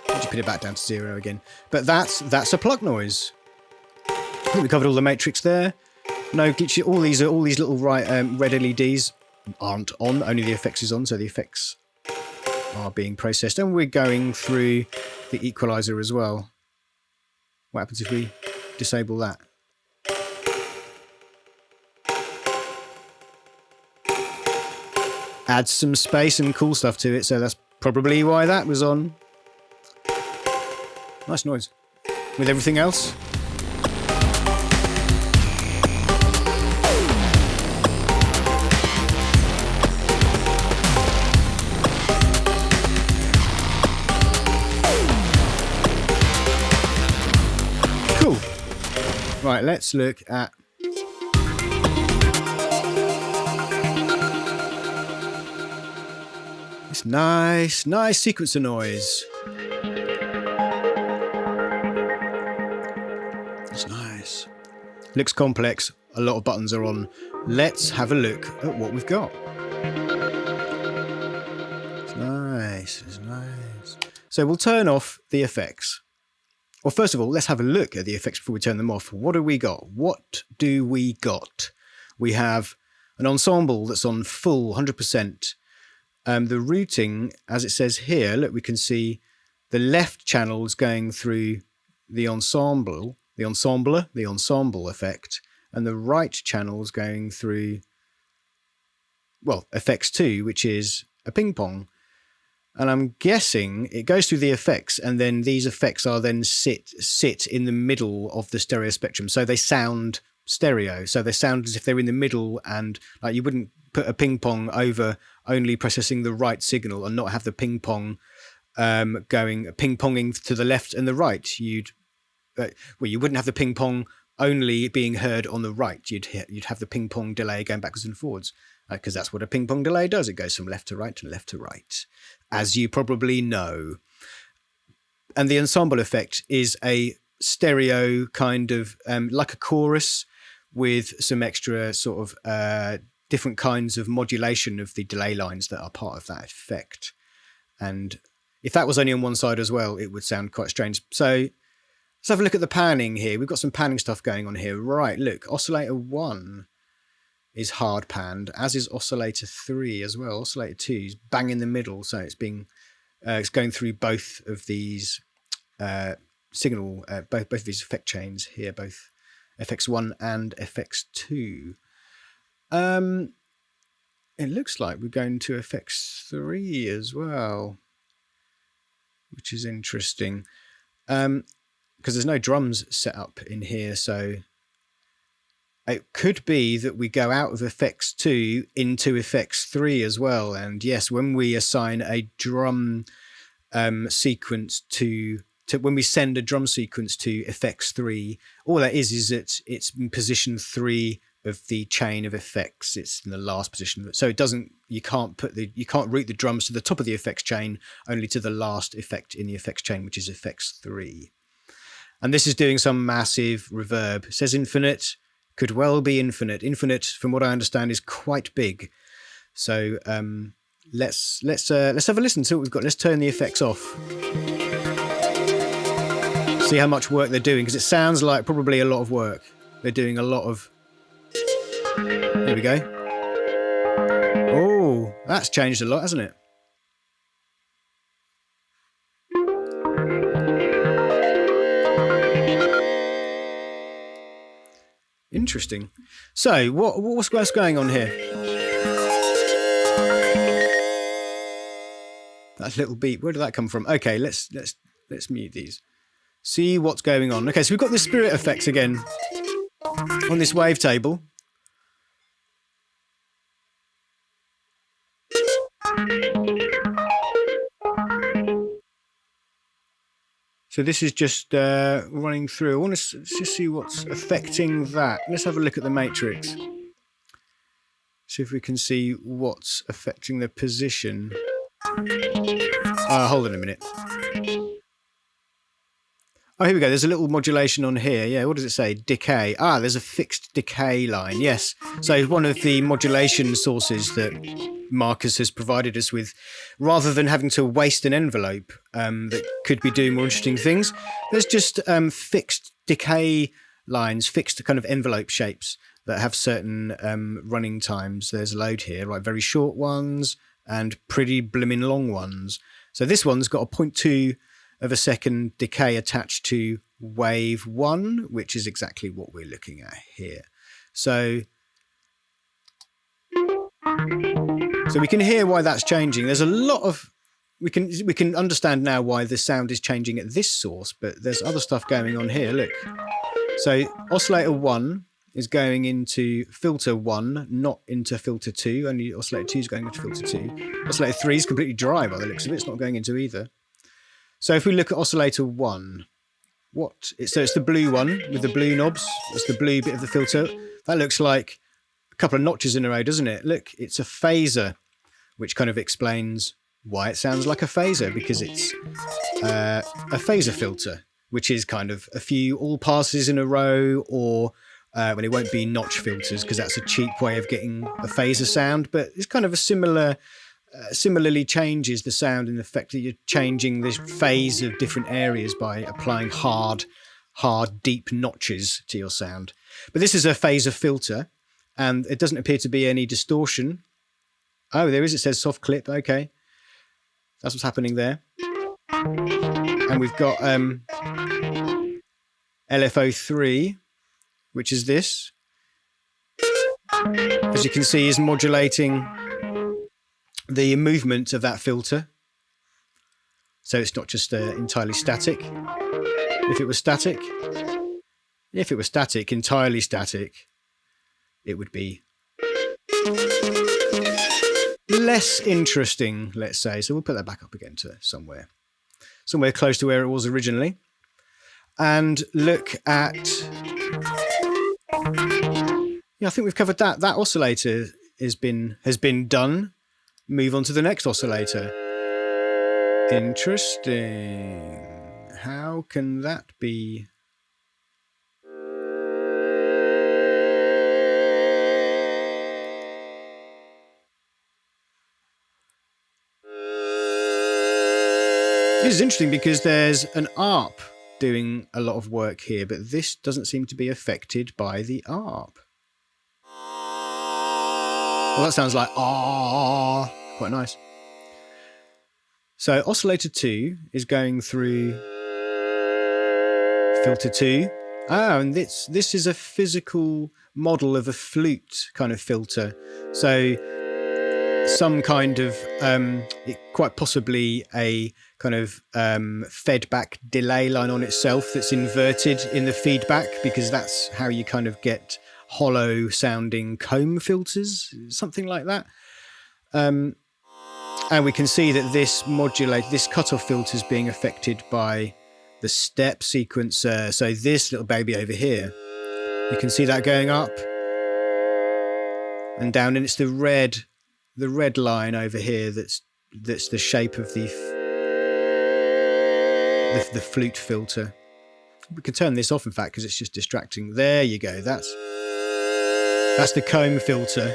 Speaker 1: I'll just put it back down to 0 again. But that's a pluck noise. I think we covered all the matrix there. No glitch. All these little red LEDs aren't on. Only the effects is on, so the effects are being processed, and we're going through the equalizer as well. What happens if we disable that? Adds some space and cool stuff to it, so that's probably why that was on. Nice noise. With everything else, cool. Right, let's look at this nice sequencer noise. It's nice. Looks complex. A lot of buttons are on. Let's have a look at what we've got. It's nice. It's nice. So we'll turn off the effects. Well, first of all, let's have a look at the effects before we turn them off. What do we got? What do we got? We have an ensemble that's on full 100%. The routing, as it says here, look, we can see the left channels going through the ensemble, the ensemble effect, and the right channels going through, well, effects 2, which is a ping pong. And I'm guessing it goes through the effects, and then these effects are then sit in the middle of the stereo spectrum. So they sound stereo. So they sound as if they're in the middle, and like you wouldn't put a ping pong over only processing the right signal and not have the ping pong going ping ponging to the left and the right. You wouldn't have the ping pong only being heard on the right. You'd have the ping pong delay going backwards and forwards, because that's what a ping pong delay does. It goes from left to right and left to right, as you probably know. And the ensemble effect is a stereo kind of like a chorus with some extra sort of different kinds of modulation of the delay lines that are part of that effect. And if that was only on one side as well, it would sound quite strange. So let's have a look at the panning here. We've got some panning stuff going on here. Right, look, oscillator 1 is hard panned, as is oscillator 3 as well. Oscillator 2 is bang in the middle, so it's going through both of these both of these effect chains here, both FX1 and FX2. It looks like we're going to FX3 as well, which is interesting, because there's no drums set up in here, so it could be that we go out of FX2 into FX3 as well. And yes, when we assign a drum sequence to when we send a drum sequence to FX3, all that is that it's in position 3 of the chain of effects. It's in the last position, so it doesn't. You can't route the drums to the top of the effects chain, only to the last effect in the effects chain, which is FX3. And this is doing some massive reverb. It says infinite. Could well be infinite. Infinite, from what I understand, is quite big. So let's have a listen to what we've got. Let's turn the effects off. See how much work they're doing, because it sounds like probably a lot of work. They're doing a lot of. There we go. Oh, that's changed a lot, hasn't it? Interesting. So what's going on here? That little beep, where did that come from? Okay, let's mute these. See what's going on. Okay, so we've got the spirit effects again on this wavetable. So this is just running through. I want to just see what's affecting that. Let's have a look at the matrix. See if we can see what's affecting the position. Hold on a minute. Oh, here we go. There's a little modulation on here. Yeah, what does it say? Decay. There's a fixed decay line. Yes. So one of the modulation sources that Marcus has provided us with, rather than having to waste an envelope that could be doing more interesting things, there's just fixed decay lines, fixed kind of envelope shapes that have certain running times. There's a load here, like very short ones and pretty blimmin' long ones. So this one's got a 0.2 of a second decay attached to wave 1, which is exactly what we're looking at here. So we can hear why that's changing. There's a lot of we can understand now why the sound is changing at this source, but there's other stuff going on here. Look. So oscillator 1 is going into filter 1, not into filter 2. Only oscillator 2 is going into filter 2. Oscillator 3 is completely dry by the looks of it. It's not going into either. So if we look at oscillator 1, so it's the blue one with the blue knobs. It's the blue bit of the filter. That looks like a couple of notches in a row, doesn't it? Look, it's a phaser, which kind of explains why it sounds like a phaser, because it's a phaser filter, which is kind of a few all passes in a row, or when it won't be notch filters, because that's a cheap way of getting a phaser sound. But it's kind of a similarly changes the sound in the fact that you're changing this phase of different areas by applying hard, deep notches to your sound. But this is a phaser filter, and it doesn't appear to be any distortion. Oh, there is. It says soft clip. Okay. That's what's happening there. And we've got LFO3, which is this. As you can see, is modulating the movement of that filter. So it's not just entirely static. If it was static, entirely static, it would be less interesting, let's say. So we'll put that back up again to somewhere close to where it was originally. And look at, I think we've covered that. That oscillator has been done. Move on to the next oscillator. Interesting. How can that be? This is interesting because there's an ARP doing a lot of work here, but this doesn't seem to be affected by the ARP. Well, that sounds like quite nice. So oscillator 2 is going through filter 2. And this is a physical model of a flute kind of filter. So some kind of, quite possibly a kind of fed-back delay line on itself that's inverted in the feedback, because that's how you kind of get hollow-sounding comb filters, something like that. And we can see that this cutoff filter is being affected by the step sequencer. So this little baby over here, you can see that going up and down, and it's the red line over here that's the shape of the flute filter. We can turn this off, in fact, because it's just distracting. There you go. That's the comb filter.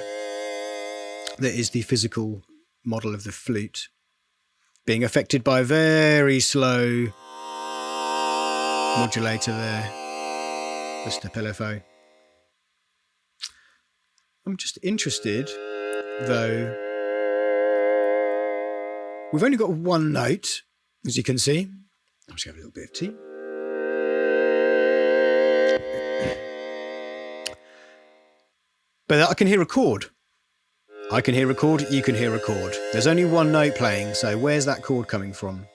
Speaker 1: That is the physical model of the flute being affected by a very slow modulator there, the step LFO. I'm just interested, though. We've only got one note, as you can see. I'm just going to have a little bit of tea. But I can hear a chord. I can hear a chord, you can hear a chord. There's only one note playing, so where's that chord coming from?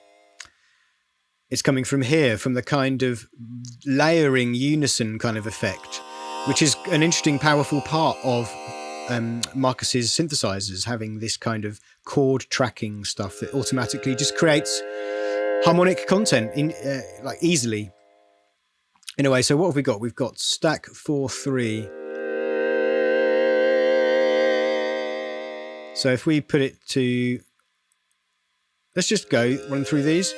Speaker 1: It's coming from here, from the kind of layering unison kind of effect, which is an interesting, powerful part of Marcus's synthesizers, having this kind of chord tracking stuff that automatically just creates harmonic content in like easily. In a way, so what have we got? We've got stack 4-3. So if we put it to, let's just go run through these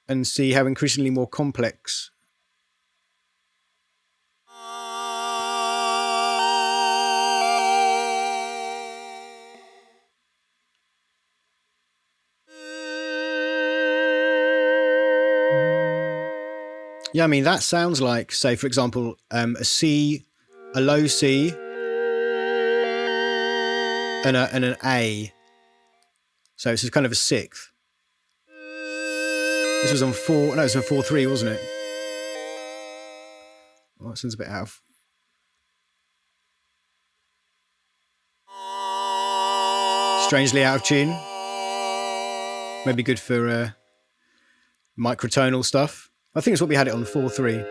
Speaker 1: and see how increasingly more complex. Yeah, I mean, that sounds like, say, for example, a C, a low C, and an A. So it's kind of a sixth. This was on 4, no, it was on 4-3, wasn't it? Oh, that sounds a bit out of... strangely out of tune. Maybe good for microtonal stuff. I think it's what we had it on 4-3.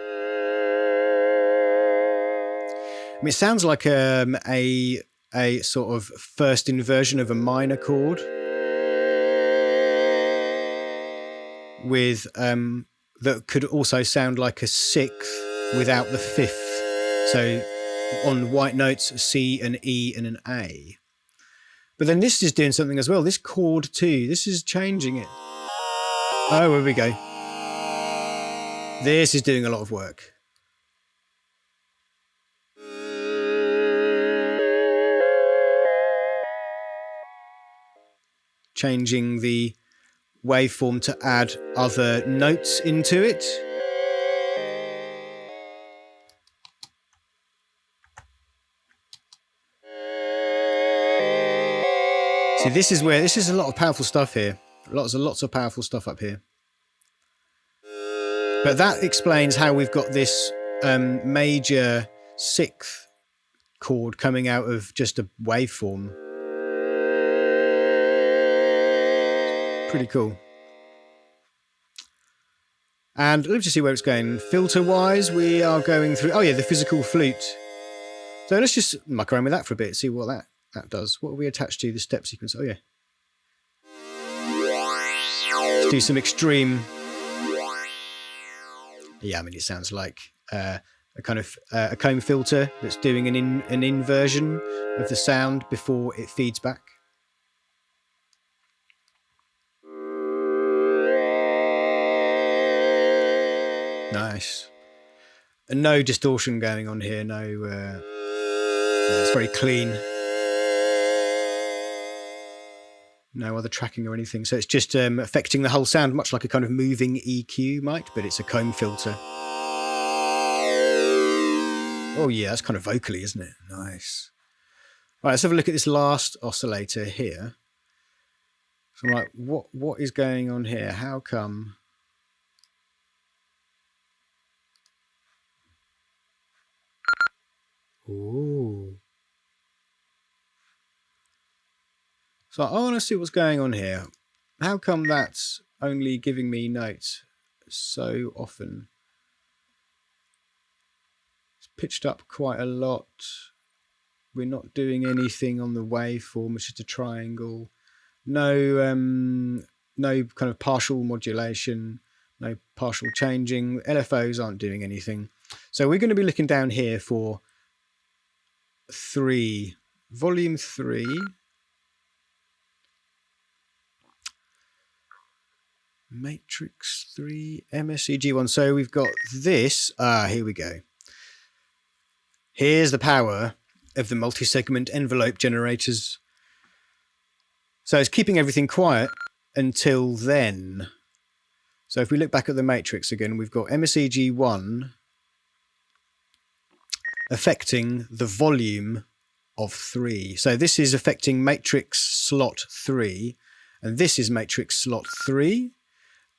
Speaker 1: I mean, it sounds like a sort of first inversion of a minor chord with that could also sound like a sixth without the fifth. So on white notes, a C, an E, and an A. But then this is doing something as well. This chord too. This is changing it. Oh, here we go. This is doing a lot of work. Changing the waveform to add other notes into it. See, this is a lot of powerful stuff here. Lots of powerful stuff up here. But that explains how we've got this major sixth chord coming out of just a waveform. Pretty cool. And let's just see where it's going. Filter-wise, we are going through... oh yeah, the physical flute. So let's just muck around with that for a bit, see what that does. What are we attached to? The step sequence. Oh yeah. Let's do some extreme... yeah, I mean, it sounds like a kind of a comb filter that's doing an inversion of the sound before it feeds back. Nice. And no distortion going on here. No, it's very clean. No other tracking or anything. So it's just affecting the whole sound, much like a kind of moving EQ might, but it's a comb filter. Oh yeah, that's kind of vocally, isn't it? Nice. All right, let's have a look at this last oscillator here. So I'm like, what is going on here? How come? Ooh. So I want to see what's going on here. How come that's only giving me notes so often? It's pitched up quite a lot. We're not doing anything on the waveform, which is a triangle. No, no kind of partial modulation, no partial changing. LFOs aren't doing anything. So we're going to be looking down here for 3, volume 3. Matrix 3, MSEG1. So we've got this. Here we go. Here's the power of the multi-segment envelope generators. So it's keeping everything quiet until then. So if we look back at the matrix again, we've got MSEG1 affecting the volume of 3. So this is affecting matrix slot 3, and this is matrix slot 3.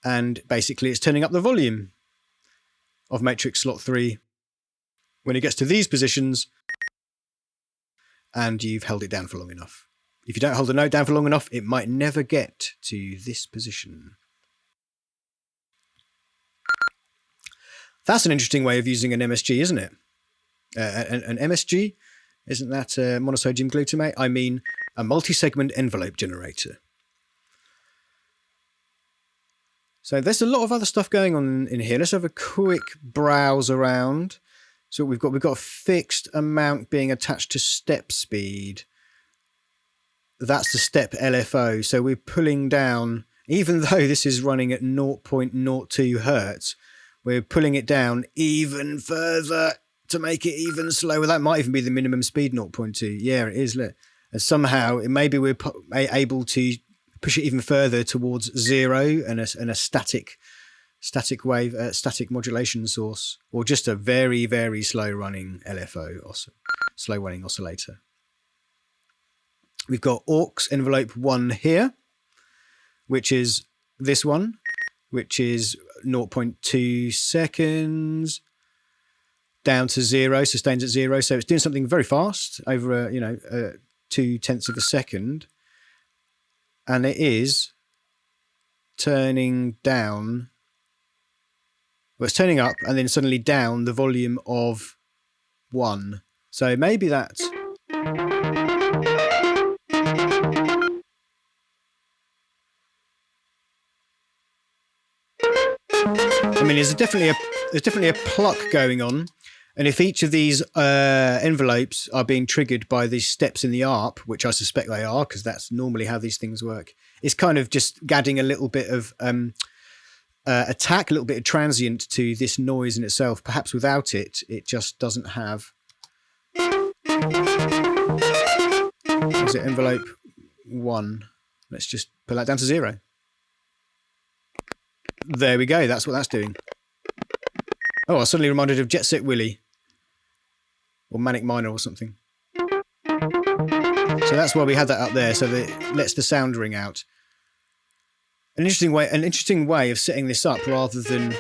Speaker 1: And basically it's turning up the volume of matrix slot 3 when it gets to these positions and you've held it down for long enough. If you don't hold the note down for long enough, it might never get to this position. That's an interesting way of using an MSG, isn't it? An MSG, isn't that monosodium glutamate? I mean, a multi-segment envelope generator. So there's a lot of other stuff going on in here. Let's have a quick browse around. So we've got a fixed amount being attached to step speed. That's the step LFO. So we're pulling down, even though this is running at 0.02 hertz, we're pulling it down even further to make it even slower. That might even be the minimum speed, 0.2. Yeah, it is. Look. And somehow, maybe we're able to push it even further towards 0 and a static wave, static modulation source, or just a very, very slow running LFO, slow running oscillator. We've got aux envelope 1 here, which is this one, which is 0.2 seconds down to 0, sustains at 0. So it's doing something very fast over 0.2 of a second. And it is turning down, well, it's turning up and then suddenly down the volume of 1. So maybe that's, I mean, there's definitely a pluck going on. And if each of these envelopes are being triggered by these steps in the ARP, which I suspect they are, because that's normally how these things work, it's kind of just adding a little bit of attack, a little bit of transient to this noise in itself. Perhaps without it, it just doesn't have... Is it envelope 1? Let's just pull that down to 0. There we go. That's what that's doing. Oh, I was suddenly reminded of Jet Set Willy. Or Manic Miner or something. So that's why we had that up there, so that it lets the sound ring out. An interesting way of setting this up rather than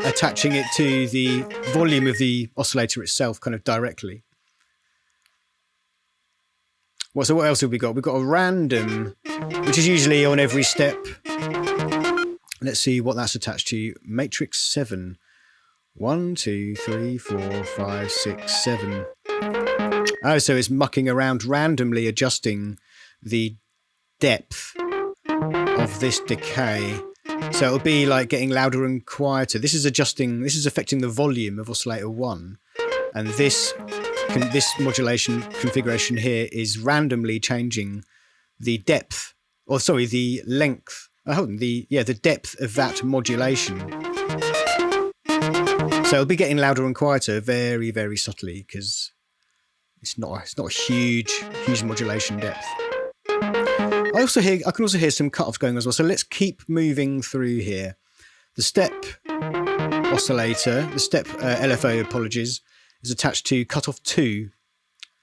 Speaker 1: attaching it to the volume of the oscillator itself kind of directly. Well, so what else have we got? We've got a random, which is usually on every step. Let's see what that's attached to. Matrix 7. 1, 2, 3, 4, 5, 6, 7. Oh, so it's mucking around randomly adjusting the depth of this decay. So it'll be like getting louder and quieter. This is affecting the volume of oscillator 1. And this modulation configuration here is randomly changing the depth, or sorry, the length. The depth of that modulation. So it'll be getting louder and quieter very, very subtly because it's not a huge modulation depth. I can also hear some cutoffs going as well. So let's keep moving through here. The step oscillator, the step LFO, apologies, is attached to cutoff 2.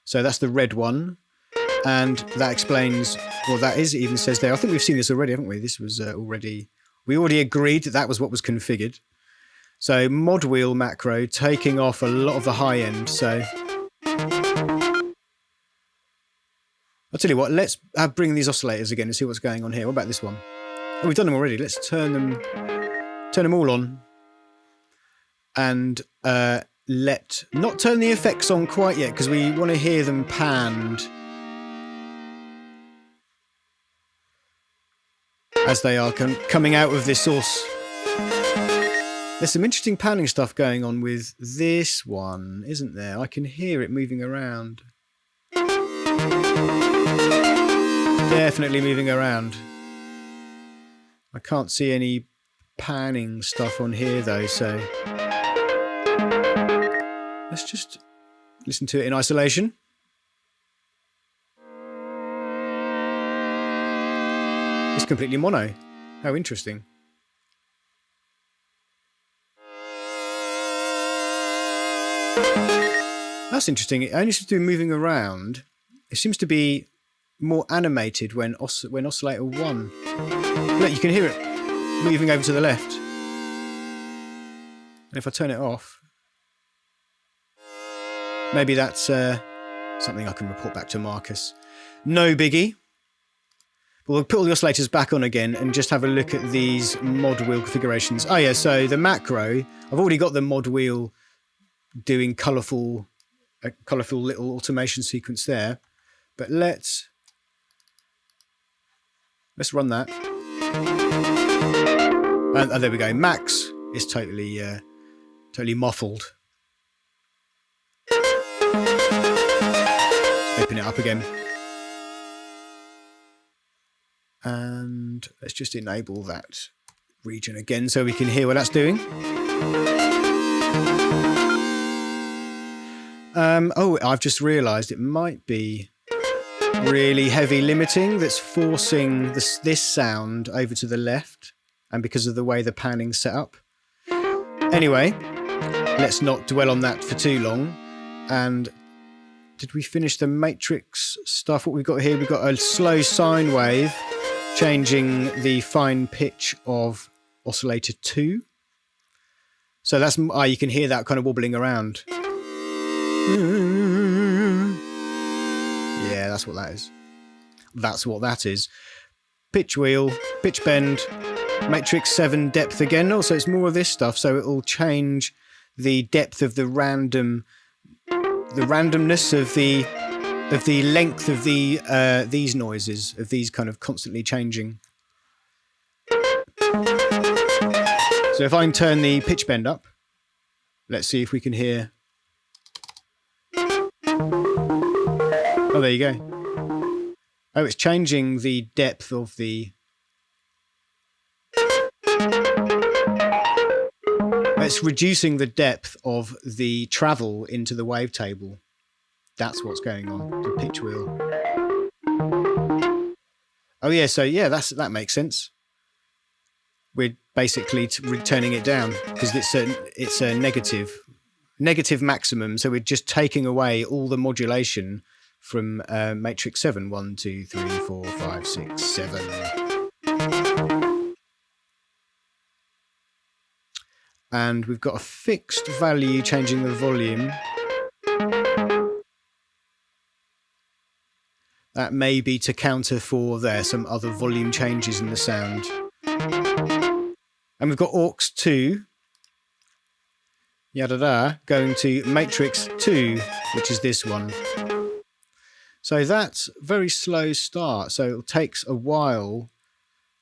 Speaker 1: So that's the red one. And that explains, well, that is, it even says there, I think we've seen this already, haven't we? This was we already agreed that was what was configured. So mod wheel macro taking off a lot of the high end. So I'll tell you what, let's bring these oscillators again and see what's going on here. What about this one? Oh, we've done them already. Let's turn them all on. And not turn the effects on quite yet because we want to hear them panned as they are coming out of this source. There's some interesting panning stuff going on with this one, isn't there? I can hear it moving around. Definitely moving around. I can't see any panning stuff on here though, so let's just listen to it in isolation. It's completely mono. How interesting. That's interesting. It only seems to be moving around. It seems to be more animated when oscillator 1. Look, you can hear it moving over to the left. And if I turn it off, maybe that's something I can report back to Marcus. No biggie. But we'll put all the oscillators back on again and just have a look at these mod wheel configurations. Oh yeah, so the macro, I've already got the mod wheel doing colourful little automation sequence there. But let's Let's run that. And there we go. Max is totally muffled. Let's open it up again. And let's just enable that region again so we can hear what that's doing. Oh, I've just realised it might be really heavy limiting that's forcing this sound over to the left, and because of the way the panning's set up. Anyway, let's not dwell on that for too long. And did we finish the matrix stuff? What we've got here, we've got a slow sine wave changing the fine pitch of oscillator 2. So that's, you can hear that kind of wobbling around. Yeah, that's what that is. That's what that is. Pitch wheel, pitch bend, matrix 7 depth again. Also, it's more of this stuff, so it will change the depth of the randomness of the length of these noises, of these kind of constantly changing. So if I can turn the pitch bend up, let's see if we can hear. Oh, there you go. Oh, it's changing the depth of the... It's reducing the depth of the travel into the wavetable. That's what's going on, the pitch wheel. Oh yeah, so yeah, that makes sense. We're basically turning it down because it's a negative maximum, so we're just taking away all the modulation from matrix 7. 1, 2, 3, 4, 5, 6, 7. And we've got a fixed value changing the volume. That may be to counter for some other volume changes in the sound. And we've got aux 2, yada going to matrix 2, which is this one. So that's a very slow start. So it takes a while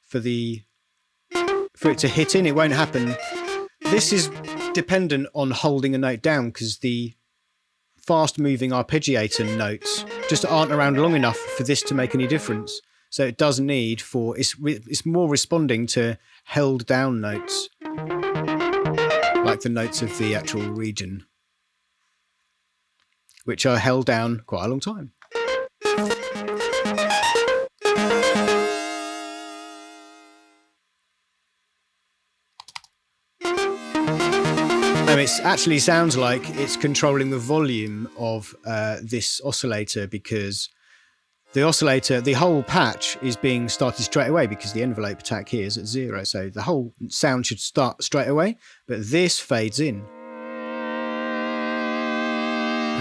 Speaker 1: for it to hit in. It won't happen. This is dependent on holding a note down because the fast-moving arpeggiator notes just aren't around long enough for this to make any difference. So it does need it's more responding to held down notes, like the notes of the actual region, which are held down quite a long time. It actually sounds like it's controlling the volume of this oscillator, because the oscillator, the whole patch is being started straight away because the envelope attack here is at 0. So the whole sound should start straight away, but this fades in,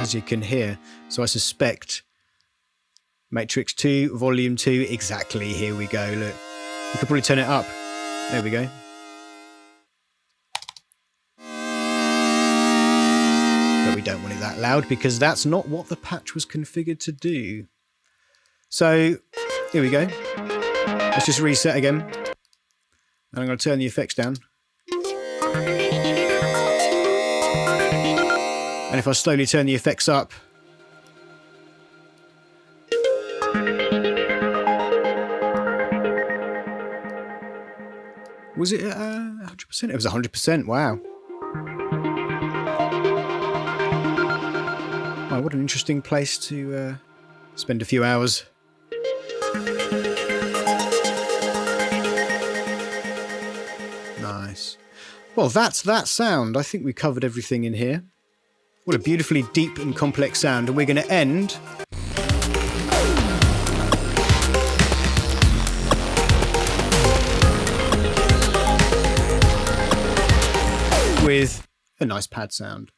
Speaker 1: as you can hear. So I suspect matrix 2, volume 2, exactly. Here we go. Look, you could probably turn it up. There we go. We don't want it that loud because that's not what the patch was configured to do. So here we go. Let's just reset again. And I'm going to turn the effects down. And if I slowly turn the effects up, was it 100%? It was 100%. Wow. Oh, what an interesting place to spend a few hours. Nice. Well, that's that sound. I think we covered everything in here. What a beautifully deep and complex sound. And we're going to end with a nice pad sound.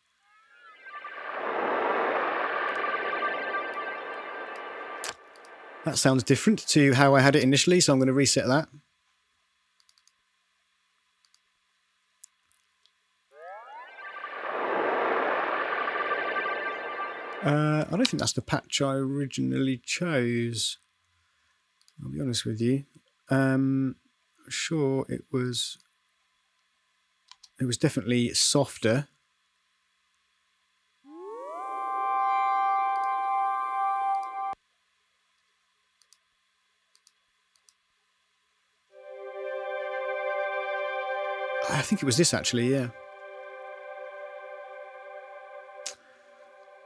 Speaker 1: That sounds different to how I had it initially, so I'm going to reset that. I don't think that's the patch I originally chose. I'll be honest with you. Sure, it was definitely softer. I think it was this actually, yeah.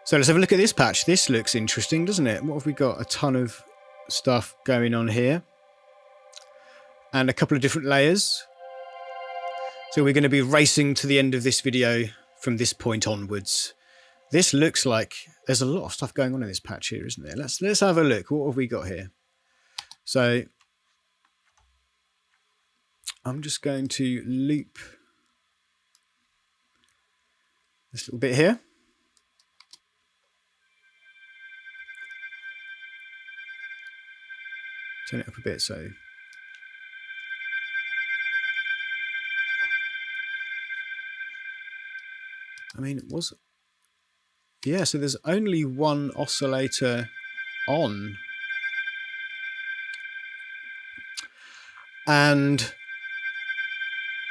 Speaker 1: So let's have a look at this patch. This looks interesting, doesn't it? What have we got? A ton of stuff going on here. And a couple of different layers. So we're going to be racing to the end of this video from this point onwards. This looks like there's a lot of stuff going on in this patch here, isn't there? Let's have a look. What have we got here? So I'm just going to loop this little bit here. Turn it up a bit so. I mean, it was. Yeah, so there's only one oscillator on. And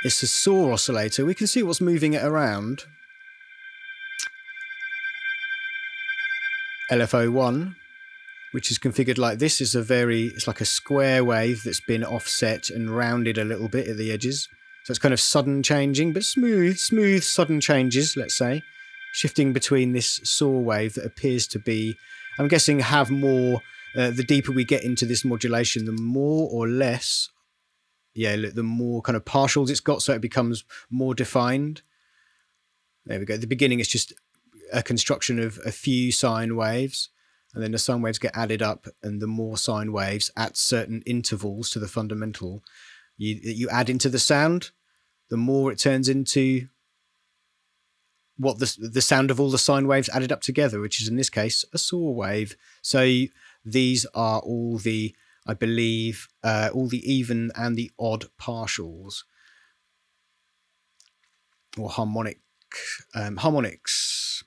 Speaker 1: it's a saw oscillator. We can see what's moving it around. LFO1, which is configured like this, is it's like a square wave that's been offset and rounded a little bit at the edges. So it's kind of sudden changing, but smooth sudden changes, let's say, shifting between this saw wave that appears to be, I'm guessing, have more, the deeper we get into this modulation, the more or less, yeah, look, the more kind of partials it's got, so it becomes more defined. There we go. At the beginning, it's just a construction of a few sine waves, and then the sine waves get added up, and the more sine waves at certain intervals to the fundamental you add into the sound, the more it turns into what the sound of all the sine waves added up together, which is in this case a saw wave. So these are all the, I believe, all the even and the odd partials, or harmonics,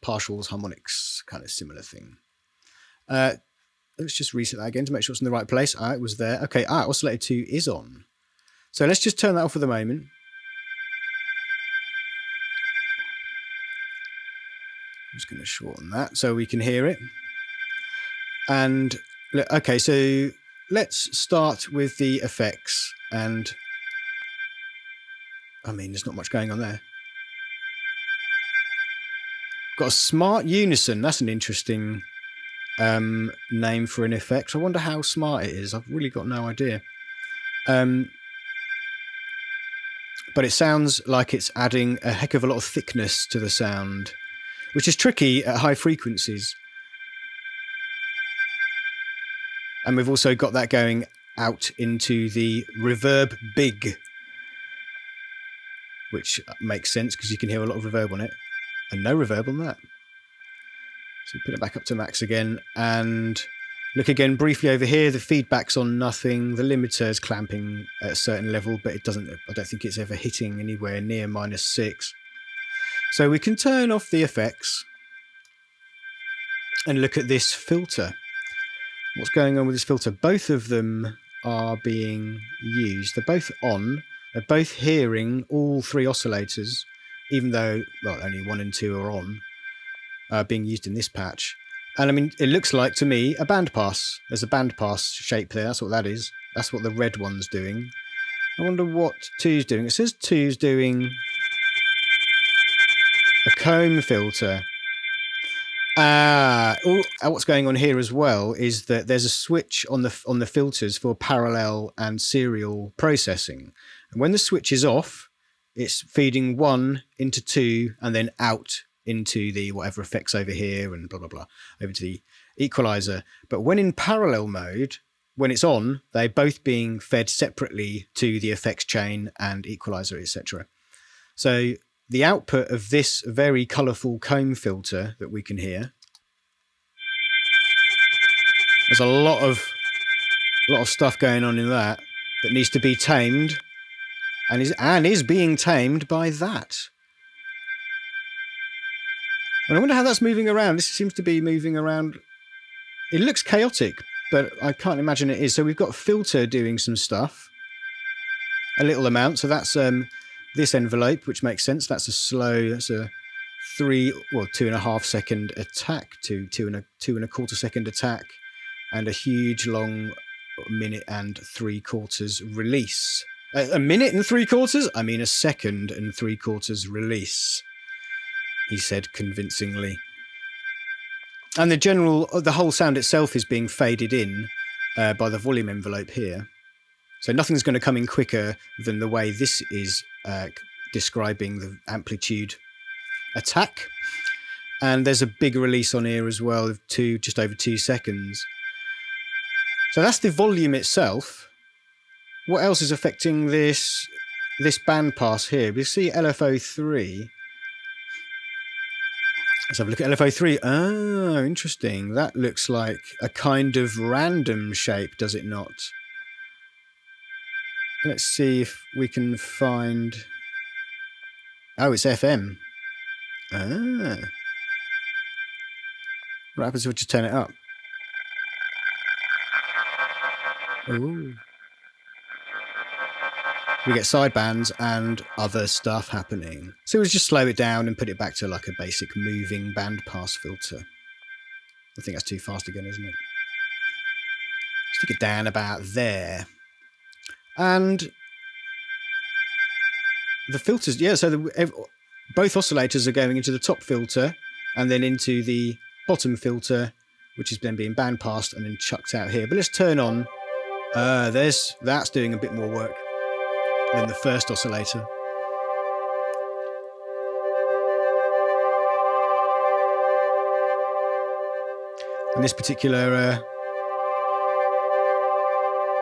Speaker 1: partials, harmonics, kind of similar thing. Let's just reset that again to make sure it's in the right place. It was there. Okay, oscillator 2 is on. So let's just turn that off for the moment. I'm just going to shorten that so we can hear it. And okay, so let's start with the effects. And I mean, there's not much going on there. Got a smart unison. That's an interesting name for an effect. I wonder how smart it is. I've really got no idea. But it sounds like it's adding a heck of a lot of thickness to the sound, which is tricky at high frequencies. And we've also got that going out into the reverb big, which makes sense because you can hear a lot of reverb on it, and no reverb on that. So put it back up to max again, and look again briefly over here. The feedback's on nothing. The limiter is clamping at a certain level, but it doesn't. I don't think it's ever hitting anywhere near -6. So we can turn off the effects and look at this filter. What's going on with this filter? Both of them are being used. They're both on. They're both hearing all three oscillators, even though, well, only 1 and 2 are on, being used in this patch. And I mean, it looks like to me a bandpass. There's a bandpass shape there. That's what that is. That's what the red one's doing. I wonder what 2's doing. It says 2's doing a comb filter. What's going on here as well is that there's a switch on the filters for parallel and serial processing. And when the switch is off, it's feeding 1 into 2 and then out into the whatever effects over here and blah, blah, blah, over to the equalizer. But when in parallel mode, when it's on, they're both being fed separately to the effects chain and equalizer, etc. So the output of this very colourful comb filter that we can hear, there's a lot of stuff going on in that needs to be tamed, and is being tamed by that. And I wonder how that's moving around. This seems to be moving around. It looks chaotic, but I can't imagine it is. So we've got filter doing some stuff. a little amount. So that's this envelope, which makes sense. That's a 2.5 second attack to 2.25 second attack, and a huge long 1.75 minute release. A minute and 3/4? I mean a 1.75 release, he said convincingly. And the whole sound itself is being faded in by the volume envelope here. So nothing's going to come in quicker than the way this is describing the amplitude attack. And there's a big release on here as well of just over 2 seconds. So that's the volume itself. What else is affecting this bandpass here? We see LFO3. Let's have a look at LFO3. Oh, interesting. That looks like a kind of random shape, does it not? Let's see if we can find... Oh, it's FM. Ah. What happens if we just turn it up? Ooh. We get sidebands and other stuff happening. So we just slow it down and put it back to like a basic moving bandpass filter. I think that's too fast again, isn't it? Stick it down about there. And the filters, yeah, so both oscillators are going into the top filter and then into the bottom filter, which is then being bandpassed and then chucked out here. But let's turn on, that's doing a bit more work than the first oscillator. And this particular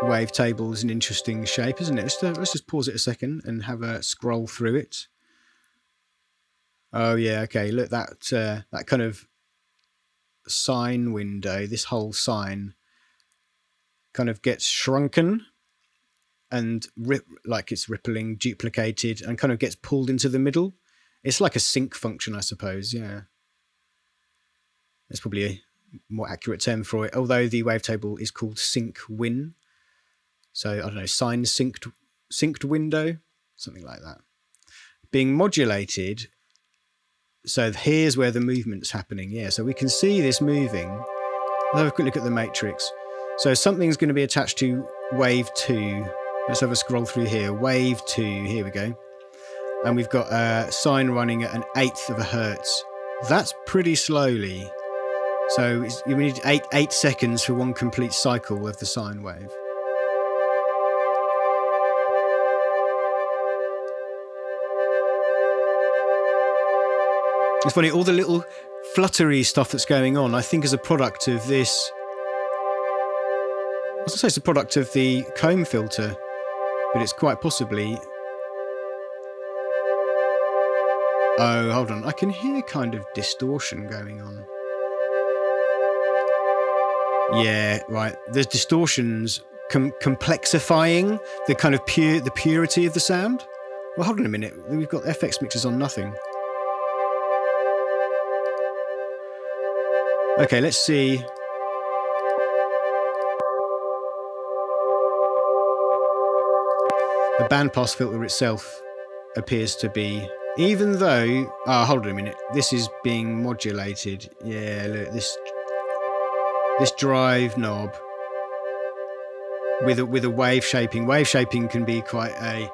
Speaker 1: wavetable is an interesting shape, isn't it? Let's just pause it a second and have a scroll through it. Oh yeah, okay. Look, that kind of sine window, this whole sine, kind of gets shrunken and like it's rippling, duplicated, and kind of gets pulled into the middle. It's like a sync function, I suppose. Yeah, that's probably a more accurate term for it. Although the wavetable is called sync win. So, I don't know, sine synced window, something like that. Being modulated, so here's where the movement's happening. Yeah, so we can see this moving. Let's have a quick look at the matrix. So something's going to be attached to wave 2. Let's have a scroll through here. Wave 2, here we go. And we've got a sine running at 1/8 of a hertz. That's pretty slowly. So we need 8 seconds for one complete cycle of the sine wave. It's funny, all the little fluttery stuff that's going on, I think is a product of this. I was going to say it's a product of the comb filter, but it's quite possibly... Oh, hold on. I can hear kind of distortion going on. Yeah, right. There's distortions complexifying the kind of the purity of the sound. Well, hold on a minute. We've got FX mixers on nothing. Okay, let's see. The bandpass filter itself appears to be, even though, hold on a minute, this is being modulated. Yeah, look, this drive knob with a wave shaping. Wave shaping can be quite a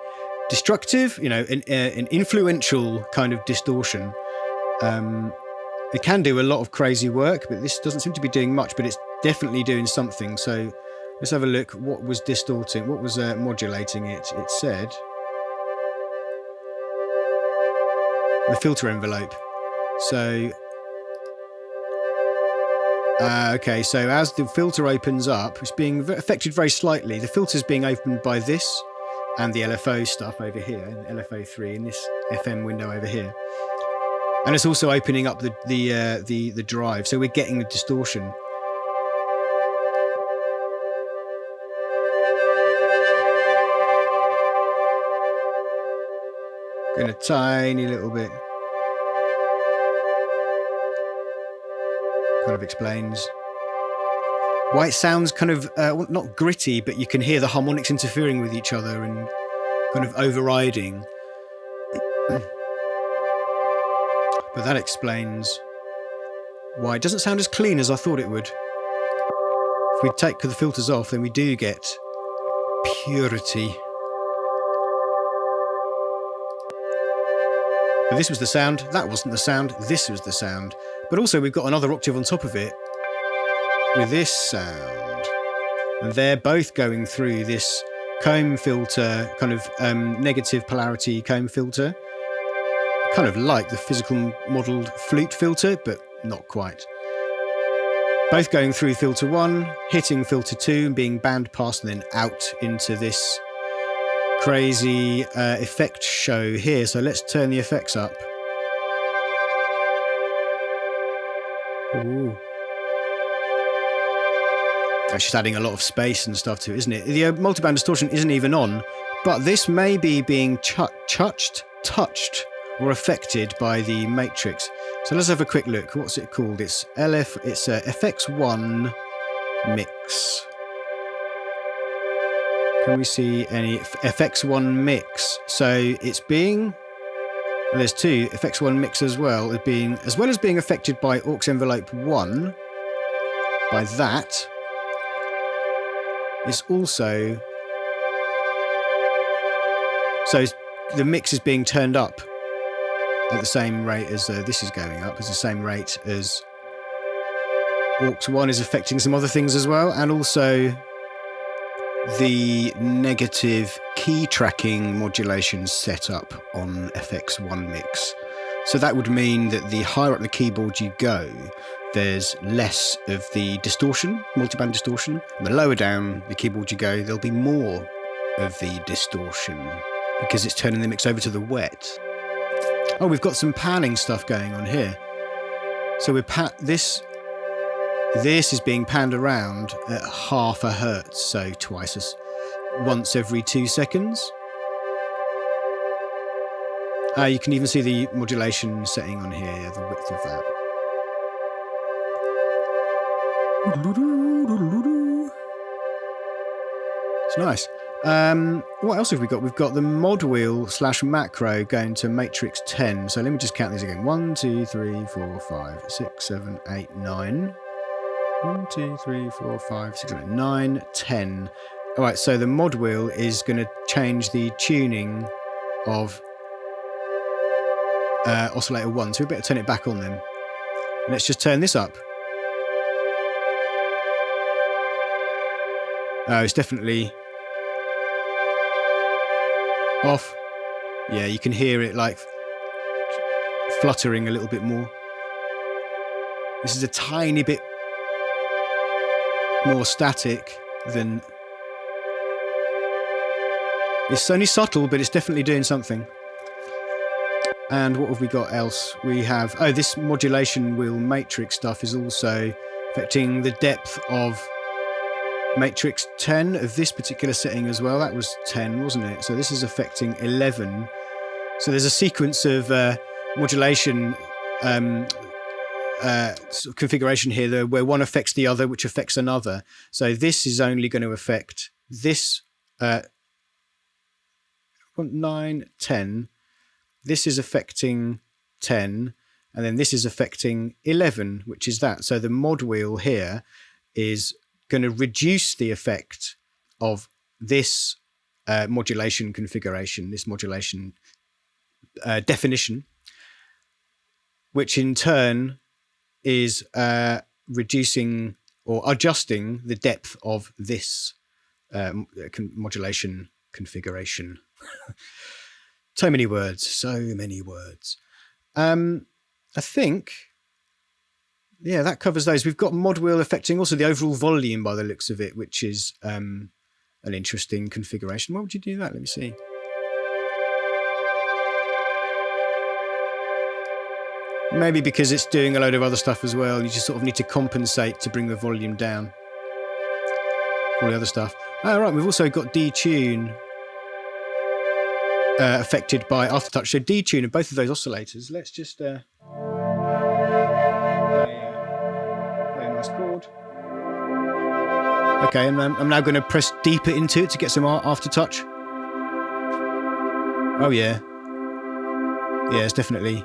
Speaker 1: destructive, you know, an influential kind of distortion. It can do a lot of crazy work, but this doesn't seem to be doing much, but it's definitely doing something. So let's have a look. What was distorting? What was modulating it? It said the filter envelope. So, okay. So as the filter opens up, it's being affected very slightly. The filter's being opened by this and the LFO stuff over here, and LFO3 in this FM window over here. And it's also opening up the drive, so we're getting the distortion. In a tiny little bit. Kind of explains why it sounds kind of not gritty, but you can hear the harmonics interfering with each other, and kind of overriding. But that explains why it doesn't sound as clean as I thought it would. If we take the filters off, then we do get purity. But this was the sound, that wasn't the sound, this was the sound. But also we've got another octave on top of it with this sound. And they're both going through this comb filter, kind of negative polarity comb filter. Kind of like the physical modelled flute filter, but not quite. Both going through filter 1, hitting filter 2 and being band passed and then out into this crazy effect show here. So let's turn the effects up. Ooh. That's just adding a lot of space and stuff to it, isn't it? The multiband distortion isn't even on, but this may be being touched, or affected by the matrix. So let's have a quick look. What's it called? It's it's a FX1 mix. Can we see any FX1 mix? So it's being, well, there's two FX1 mix as well as being affected by aux envelope 1. By that, it's also, so the mix is being turned up at the same rate as this is going up. It's the same rate as aux 1 is affecting some other things as well, and also the negative key tracking modulation set up on FX1 mix. So that would mean that the higher up the keyboard you go, there's less of the distortion, multiband distortion. And the lower down the keyboard you go, there'll be more of the distortion because it's turning the mix over to the wet. Oh, we've got some panning stuff going on here. So we're this is being panned around at half a hertz, so once every 2 seconds. You can even see the modulation setting on here, the width of that. It's nice. What else have we got? We've got the mod wheel / macro going to matrix 10. So let me just count these again. 1, 2, 3, 4, 5, 6, 7, 8, 9. 1, 2, 3, 4, 5, 6, 7, 8, 9, 10. All right, so the mod wheel is going to change the tuning of oscillator 1. So we better turn it back on then. Let's just turn this up. Oh, it's definitely off. Yeah, you can hear it like fluttering a little bit more. This is a tiny bit more static than... It's only subtle, but it's definitely doing something. And what have we got else? We have... Oh, this modulation wheel matrix stuff is also affecting the depth of matrix 10 of this particular setting as well. That was 10, wasn't it? So this is affecting 11. So there's a sequence of modulation sort of configuration here where one affects the other, which affects another. So this is only going to affect this 9, 10. This is affecting 10, and then this is affecting 11, which is that. So the mod wheel here is going to reduce the effect of this modulation configuration, this modulation definition, which in turn is reducing or adjusting the depth of this modulation configuration. So many words. I think, yeah, that covers those. We've got mod wheel affecting also the overall volume by the looks of it, which is an interesting configuration. Why would you do that? Let me see. Maybe because it's doing a load of other stuff as well. You just sort of need to compensate to bring the volume down. All the other stuff. Oh, right, we've also got detune affected by aftertouch. So detune of both of those oscillators. Let's just play a nice chord. Okay, and I'm now going to press deeper into it to get some aftertouch. Oh yeah. Yeah, it's definitely...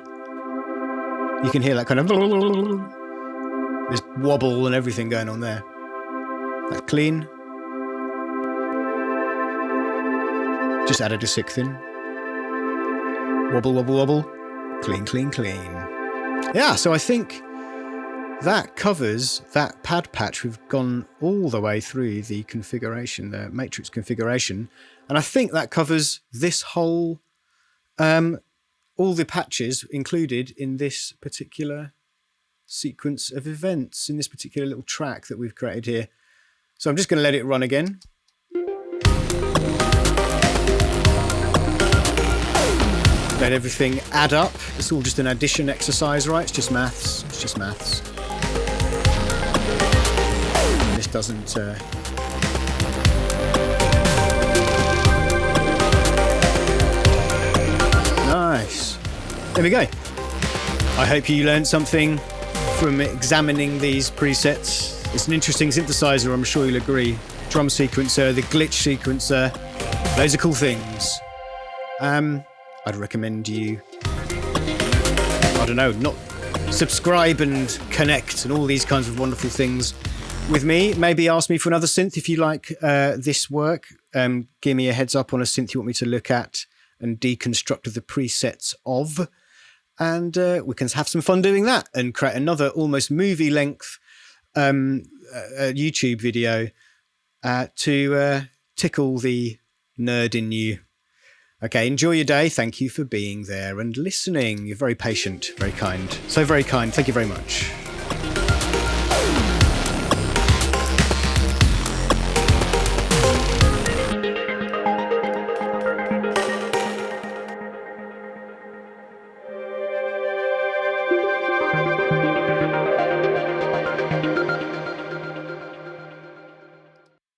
Speaker 1: You can hear that kind of... There's wobble and everything going on there. That's clean. Just added a sixth in. Wobble, wobble, wobble. Clean, clean, clean. Yeah, so I think that covers that pad patch. We've gone all the way through the configuration, the matrix configuration. And I think that covers this whole... all the patches included in this particular sequence of events, in this particular little track that we've created here. So I'm just going to let it run again. Let everything add up. It's all just an addition exercise, right? It's just maths. It's just maths. This doesn't... Nice. There we go. I hope you learned something from examining these presets. It's an interesting synthesizer, I'm sure you'll agree. Drum sequencer, the glitch sequencer, those are cool things. I'd recommend you, I don't know, not subscribe and connect and all these kinds of wonderful things with me. Maybe ask me for another synth if you like this work. Give me a heads up on a synth you want me to look at and deconstruct the presets of. And we can have some fun doing that and create another almost movie length YouTube video to tickle the nerd in you. Okay, enjoy your day. Thank you for being there and listening. You're very patient, very kind. So very kind. Thank you very much.